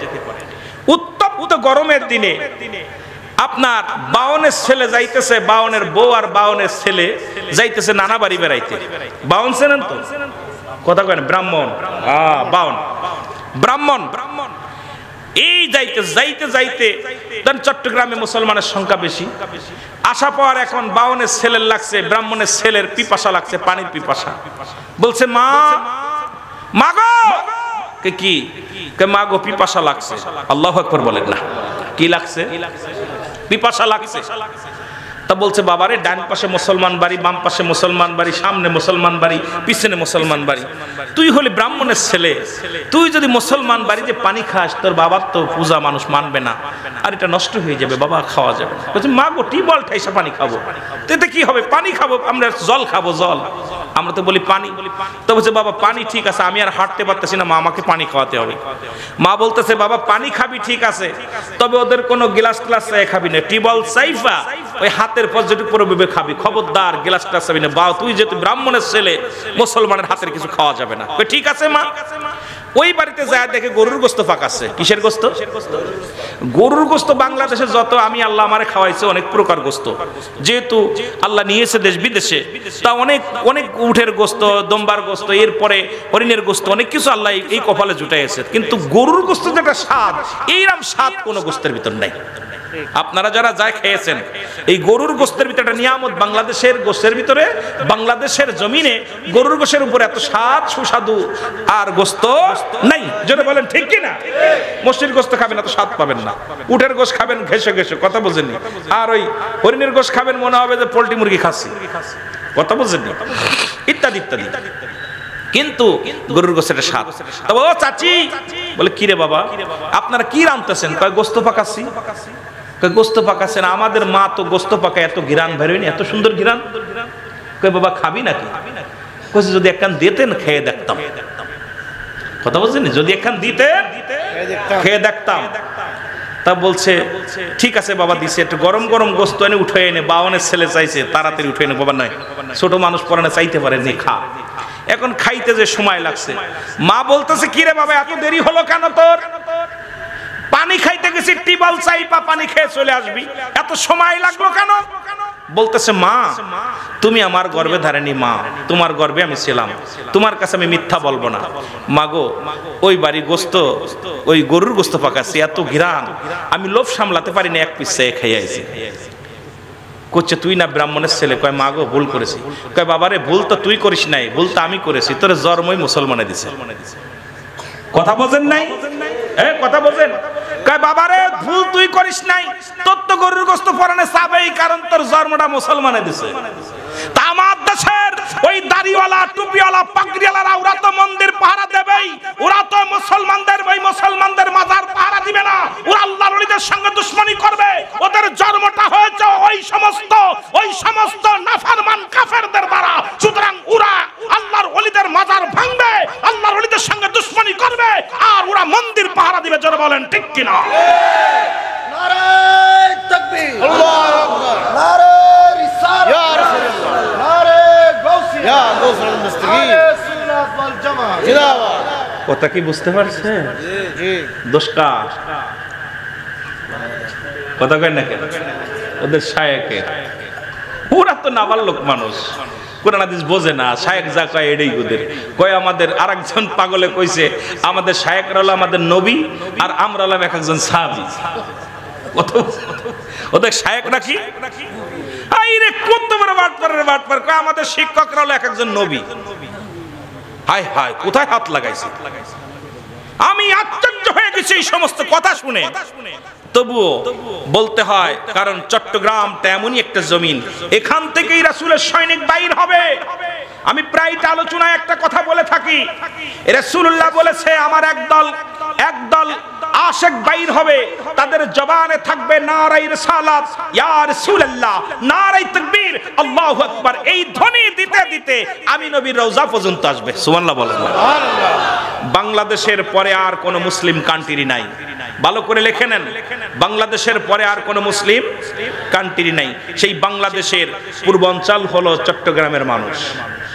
উত্তপ্ত গরমের দিনে আপনার বাউনের ছেলে যাইতেছে, বাউনের বউ আর বাউনের ছেলে যাইতেছে নানা বাড়ি বেড়াইতে। বাউন চেনেন তো? কথা কেন? ব্রাহ্মণ, বাউন ব্রাহ্মণ। এই যাইতে যাইতে যাইতে চট্টগ্রামে মুসলমানের সংখ্যা বেশি, আসা পর এখন বাউনের ছেলের লাগছে, ব্রাহ্মণের ছেলের পিপাসা লাগছে, পানির পিপাসা। বলছে মা, মা গো, কি মা গো পিপাসা লাগছে। আল্লাহু আকবার বলেন না, কি লাগছে? পিপাসা লাগছে। তা বলছে বাবারে, ডান পাশে মুসলমান বাড়ি, বাম পাশে মুসলমান বাড়ি, সামনে মুসলমান বাড়ি, পিছনে মুসলমান বাড়ি, তুই হলি ব্রাহ্মণের ছেলে, তুই যদি মুসলমান বাড়িতে পানি খাস তোর বাবার তো পূজা মানুষ মানবে না, আর এটা নষ্ট হয়ে যাবে, বাবা খাওয়া যাবে। বলছে মা গো, টিউবওয়েল ঠাইসা পানি খাবো, এতে কি হবে? পানি খাবো আমরা, জল খাবো, জল, আমরা তো বলি পানি। তো বলছে বাবা পানি ঠিক আছে, আমি আর হাঁটতে পারতেছি না, মা আমাকে পানি খাওয়াতে হবে। মা বলতেছে বাবা পানি খাবি ঠিক আছে, তবে ওদের কোনো গ্লাস ক্লাস খাবি না, টিউবওয়েল সাইফা ওই হাতের পর যেটুকু পরে খাবি, খবরদার গ্লাস ক্লাস খাবি না। বা তুই যেহেতু ব্রাহ্মণের ছেলে, মুসলমানের হাতের কিছু খাওয়া যাবে না। ঠিক আছে মা। ওই বাড়িতে যায় দেখে গরুর গোস্ত পাকাচ্ছে। কিসের গোস্ত? গরুর গোস্ত। বাংলাদেশে যত আমি আল্লাহ আমারে খাওয়াইছে অনেক প্রকার গোস্ত, যেহেতু আল্লাহ নিয়েছে দেশ বিদেশে, তা অনেক অনেক উঠের গোস্ত, দম্বার গোস্ত, এরপরে হরিণের গোস্ত, অনেক কিছু আল্লাহ এই কপালে জুটাইছে। কিন্তু গরুর গোস্ত যেটা স্বাদ, এইরকম স্বাদ কোনো গোস্তের ভিতর নাই। আপনারা যারা যা খেয়েছেন, এই গরুর গোস্তের ভিতরে একটা নিয়ামত, বাংলাদেশের গোস্তের ভিতরে, বাংলাদেশের জমিনে গরুর গোস্তের উপরে এত স্বাদ সুস্বাদু আর গোস্ত নাই। যেটা বলেন ঠিক কিনা? মসজিদ গোস্ত খাবেন এত স্বাদ পাবেন না, উটের গোস্ত খাবেন ঘেসে ঘেসে, কথা বুঝেননি? আর ওই হরিণের গোস্ত খাবেন মনে হবে যে পোল্ট্রি মুরগি খাচ্ছি, কথা বুঝেননি? ইত্যাদি ইত্যাদি। কিন্তু গরুর গোস্তের স্বাদ। তবে ও চাচি বলে কি রে বাবা আপনারা কি রাঁধতেছেন? কয় গোস্ত পাকাচ্ছি। গোস্ত পাকাচ্ছেন? আমাদের মা তো গোস্ত পাকায়, এত ঘিরান বেরোয়নি, এত সুন্দর ঘিরান। কয় বাবা খাবি নাকি? কইছে যদি একখান দিতেন খেয়ে দেখতাম। কথা বলছেন? যদি একখান দিতেন খেয়ে দেখতাম। তা বলছে ঠিক আছে বাবা, দিছে। একটু গরম গরম গোস্ত এনে উঠে এনে, বাওনের ছেলে চাইছে তাড়াতাড়ি উঠে এনে, বাবা নয় ছোট মানুষ পরানে চাইতে পারে নি, খা। এখন খাইতে যে সময় লাগছে, মা বলতেছে কি রে বাবা এত দেরি হলো কেন তোর? পানি খাইতে গেছি, টিবল চাইপা পানি খেয়ে চলে আসবি, এত সময় লাগলো কেন? বলতেছে মা তুমি আমার গর্ভে ধারেনি মা, তোমার গর্ভে আমি ছিলাম, তোমার কাছে আমি মিথ্যা বলবো না। মাগো ওই বাড়ি গোস্ত, ওই গরুর গোস্ত পাকাচ্ছি, এত ঘিরান, আমি লোভ সামলাতে পারি না, এক পিস খেয়ে আইছি। করছে তুই না ব্রাহ্মণের ছেলে? কয় মাগো ভুল করেছি। কয় বাবারে ভুল তো তুই করিস নাই, ভুল তো আমি করেছি, তোর জন্মই মুসলমানে দিছে। কথা বোঝেন নাই? কথা বোঝেন? কয় বাবারে ভুল তুই করিস নাই, তোর তো গরুর গোস্ত পরানে চাবেই, কারণ তোর জন্মটা মুসলমানে দিছে। তা আমার দেশের ওই দাড়িওয়ালা টুপিওয়ালা পাগড়িওয়ালারা ওরা তো মন্দির পাহারা দেবেই, ওরা তো মুসলমানদের ওই মুসলমানদের মাজার পাহারা দিবে না, ওরা আল্লাহর ওলিদের সঙ্গে দুশমনি করবে। ওদের জন্মটা হয়েছে ওই সমস্ত নাফরমান কাফেরদের দ্বারা। সুতরাং ওরা আল্লাহর ওলিদের মাজার ভাঙবে, আল্লাহর ওলিদের সঙ্গে দুশমনি করবে, আর ওরা মন্দির পাহারা দিবে। জোরে বলেন ঠিক কিনা? নারে তাকবীর, আল্লাহু আকবার, নারে রিসালাত, ইয়া রাসূলুল্লাহ, নারে গাউসিয়া, ইয়া গাউসুল মুস্তাকিম, নারে সুন্নাত ওয়াল জামাত, জিন্দাবাদ। কথা কি বুঝতে পারছেন? জি দোস্তা কথা কয় না কেন? ওদের শায়েকে পুরা তো নাবালক মানুষ, কোরআন হাদিস বোঝে না, শায়েক যা কয় এটাই ওদের কয়। আমাদের আরেকজন পাগলে কইছে আমাদের শায়েকরা হলো আমাদের নবী, আর আমরা হলাম এক একজন সাহাবী। ওদের শায়েক নাকি আইরে কত বড় বাটপার কয় আমাদের শিক্ষকরা হলো এক একজন নবী। হায় হায় কোথায় হাত লাগাইছে? আমি আশ্চর্য হয়ে গেছি এই সমস্ত কথা শুনে। তবুও বলতে হয়, কারণ চট্টগ্রামটা এমনই একটা জমিন, এখান থেকেই রাসূলের সৈনিক বাইর হবে। আমি প্রায় আলোচনায় একটা কথা বলে থাকি, রাসূলুল্লাহ বলেছে আমার একদল আশিক বাইর হবে, তাদের জবানে থাকবে নারায়ে রিসালাত, ইয়া রাসূলুল্লাহ, নারায়ে তাকবীর, আল্লাহু আকবার। এই ধ্বনি দিতে দিতে আমি নবীর রওজা পর্যন্ত আসবে। সুবহানাল্লাহ বলেন। সুবহানাল্লাহ। বাংলাদেশের পরে আর কোন মুসলিম কান্ট্রি নাই, ভালো করে লিখে নেন, বাংলাদেশের পরে আর কোন মুসলিম কান্ট্রি নাই। সেই বাংলাদেশের পূর্বাঞ্চল হলো চট্টগ্রামের মানুষ,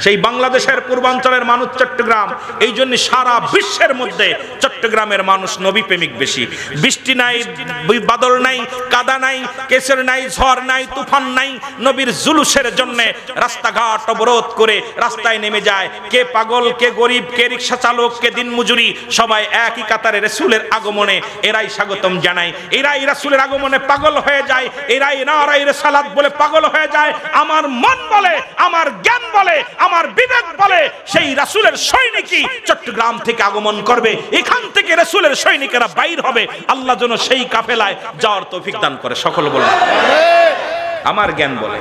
সেই বাংলাদেশের পূর্বাঞ্চলের মানুষ চট্টগ্রাম। এই জন্য সারা বিশ্বের মধ্যে চট্টগ্রামের মানুষ নবী প্রেমিক বেশি। বৃষ্টি নাই, বাদল নাই, কাদা নাই, কেসের নাই, ঝড় নাই, তুফান নাই, নবীর জুলুসের জন্য রাস্তাঘাট অবরোধ করে রাস্তায় নেমে যায়। কে পাগল, কে গরিব, কে রিক্সা চালক, কে দিনমজুরি, সবাই একই কাতারে রাসূলের আগমনে এরাই স্বাগতম জানায়, এরাই রাসূলের আগমনে পাগল হয়ে যায়, এরাই নারায়ে রিসালাত বলে পাগল হয়ে যায়। আমার মন বলে, আমার জ্ঞান বলে, আমার বিবেক বলে সেই রাসূলের সৈনিকই চট্টগ্রাম থেকে আগমন করবে, এখান থেকে রাসূলের সৈনিকেরা বাইর হবে। আল্লাহ যেন সেই কাফেলায় যাওয়ার তৌফিক দান করে। সকল বলেন আমার জ্ঞান বলে।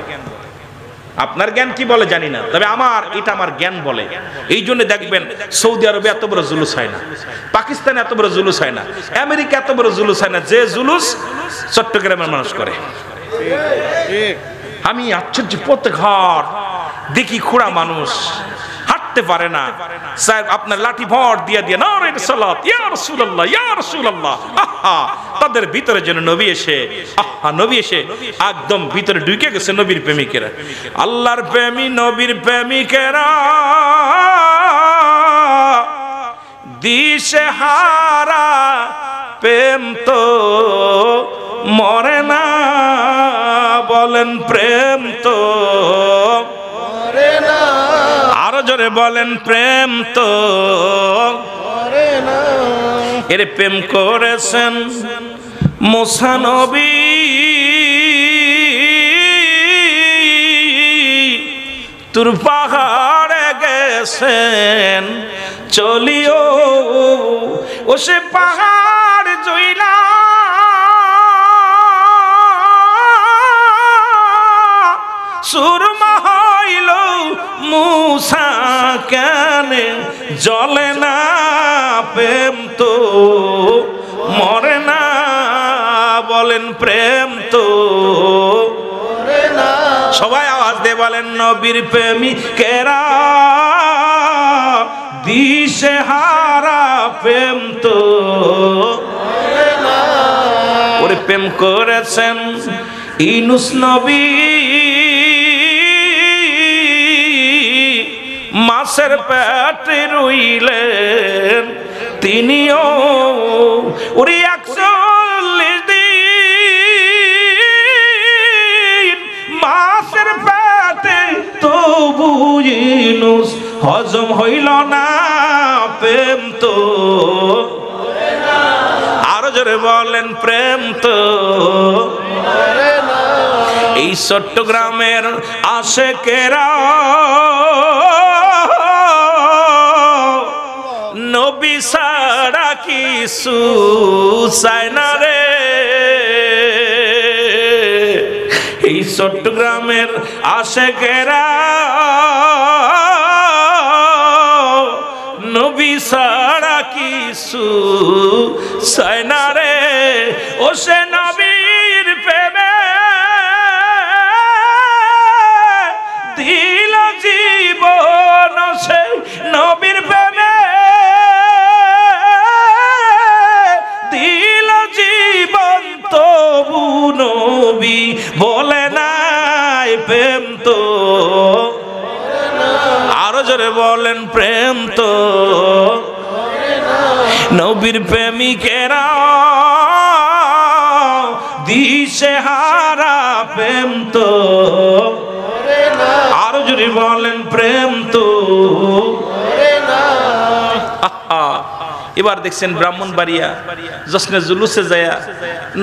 আপনার জ্ঞান কি বলে জানি না, তবে এটা আমার জ্ঞান বলে। এই জন্য দেখবেন সৌদি আরবে এত বড় জুলুস হয় না, পাকিস্তানে এত বড় জুলুস হয় না, আমেরিকা এত বড় জুলুস হয় না, যে জুলুস চট্টগ্রামের মানুষ করে। আমি আশ্চর্য, প্রত্যেক ঘর দেখি খুঁড়া মানুষ হাঁটতে পারে না, স্যার আপনার লাঠি ভর দিয়ে নারায়ে রিসালাত, ইয়া রাসূলুল্লাহ, ইয়া রাসূলুল্লাহ। আহা, তাদের ভিতরে যেন নবী এসে একদম ভিতরে ঢুকে গেছে নবীর প্রেমিকেরা, আল্লাহর প্রেমী নবীর প্রেমিকেরা। দিশে হারা প্রেম তো মরে না, বলেন প্রেম তো মরে না, আরো জোরে বলেন প্রেম তো মরে না। এর প্রেম করেছেন মুসা নবী, তুর পাহাড়ে গেছেন চলিও, ও সে পাহাড় জইলা সুরমা হইল মুসা কেন জ্বলে না, প্রেম তো মরে না, বলেন প্রেম তো মরে না। সবাই আওয়াজ দিয়ে বলেন নবীর প্রেমিকেরা, দিশে হারা প্রেম তো মরে না। ওরে প্রেম করেছেন ইউনূস নবী, মাছের পেটে রইলেন তিনিও ওরে 41 দিন মাছের পেটে তবু ইউনুস হজম হইল না প্রেম তো আরো জোরে বলেন প্রেম তো এই চট্টগ্রামের আশেকেরা নবী ছাড়া কিছু চায় না রে এই চট্টগ্রামের আশেকেরা নবী ছাড়া কিছু চায় না রে ও সে নবীর প্রেমে দিল জীবন সে নবীর প্রেমে দিল জীবন তবু নবী বলে নাই প্রেম তো আরো জোরে বলেন প্রেম তো নবীর প্রেমিকেরা দিশে হারা প্রেম তো আরো জোরে বলেন প্রেম তো এবার দেখছেন ব্রাহ্মণবাড়িয়া জশ্নে জুলুসে যায়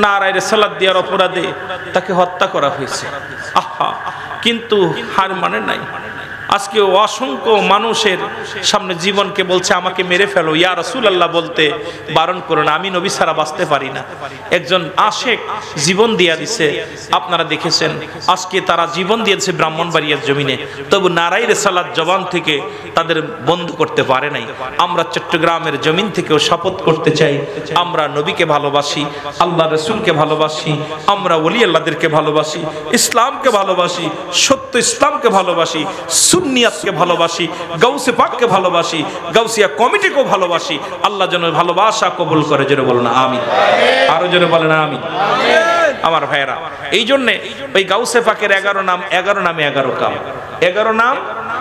নারায়ে সালাত দেওয়ার অপরাধে তাকে হত্যা করা হয়েছে আহা কিন্তু হার মানে নাই আজকে অসংখ্য মানুষের সামনে জীবনকে বলছে আমাকে মেরে ফেলো ইয়া রাসূলুল্লাহ বলতে বারণ করো না আমি নবী ছাড়া বাঁচতে পারি না একজন আশেক জীবন দিয়া দিছে আপনারা দেখেছেন আজকে তারা জীবন দিয়েছে ব্রাহ্মণবাড়িয়ার জমিনে তবু নারায়ে রিসালাত জবান থেকে তাদের বন্ধ করতে পারে নাই আমরা চট্টগ্রামের জমিন থেকেও শপথ করতে চাই আমরা নবীকে ভালোবাসি আল্লাহ রাসূলকে ভালোবাসি আমরা ওলি আল্লাহদেরকে ভালোবাসি ইসলামকে ভালোবাসি সত্য ইসলামকে ভালোবাসি সুন্নিয়াতকে ভালোবাসি গাউসে পাককে ভালোবাসি গাউসিয়া কমিটিকেও ভালোবাসি আল্লাহ যেন ভালোবাসা কবুল করে জোরে বলেন আমিন আরো জোরে বলেন আমিন আমার ভাইরা এই জন্য ওই গাউসে পাকের 11 নামে 11 কাম 11 নাম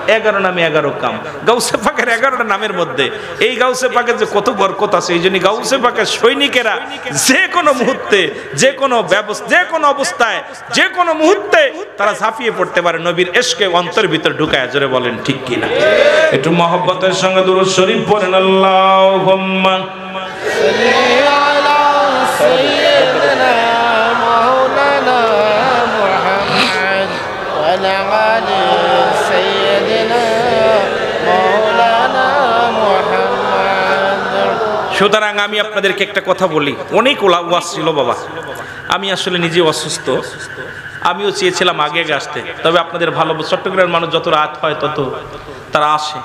11 নামে 11 কাম গাউসে পাকের 11টা নামের মধ্যে এই গাউসে পাকের যে কত বরকত আছে এই জন্য গাউসে পাকের সৈনিকেরা যে কোনো মুহূর্তে যে কোনো ব্যবস্থা যে কোনো অবস্থায় যে কোনো মুহূর্তে তারা ঝাঁপিয়ে পড়তে পারে নবীর ইশকে অন্তর ভিতর ঢুকায় জোরে বলেন ঠিক কি না একটু মহব্বতের সঙ্গে দুরূদ শরীফ পড়েন আল্লাহুম্মা সাল্লি আলা সাইয়্যিদিনা মাওলানা মুহাম্মদ ওয়া আলা আলি সাইয়্যিদিনা মাওলানা মুহাম্মদ সুতরাং আমি আপনাদেরকে একটা কথা বলি অনেক ওয়াজ ছিল বাবা আমি আসলে নিজে অসুস্থ আমিও চেয়েছিলাম আগে আসতে তবে আপনাদের ভালো চট্টগ্রামের মানুষ যত রাত হয় তত তারা আসে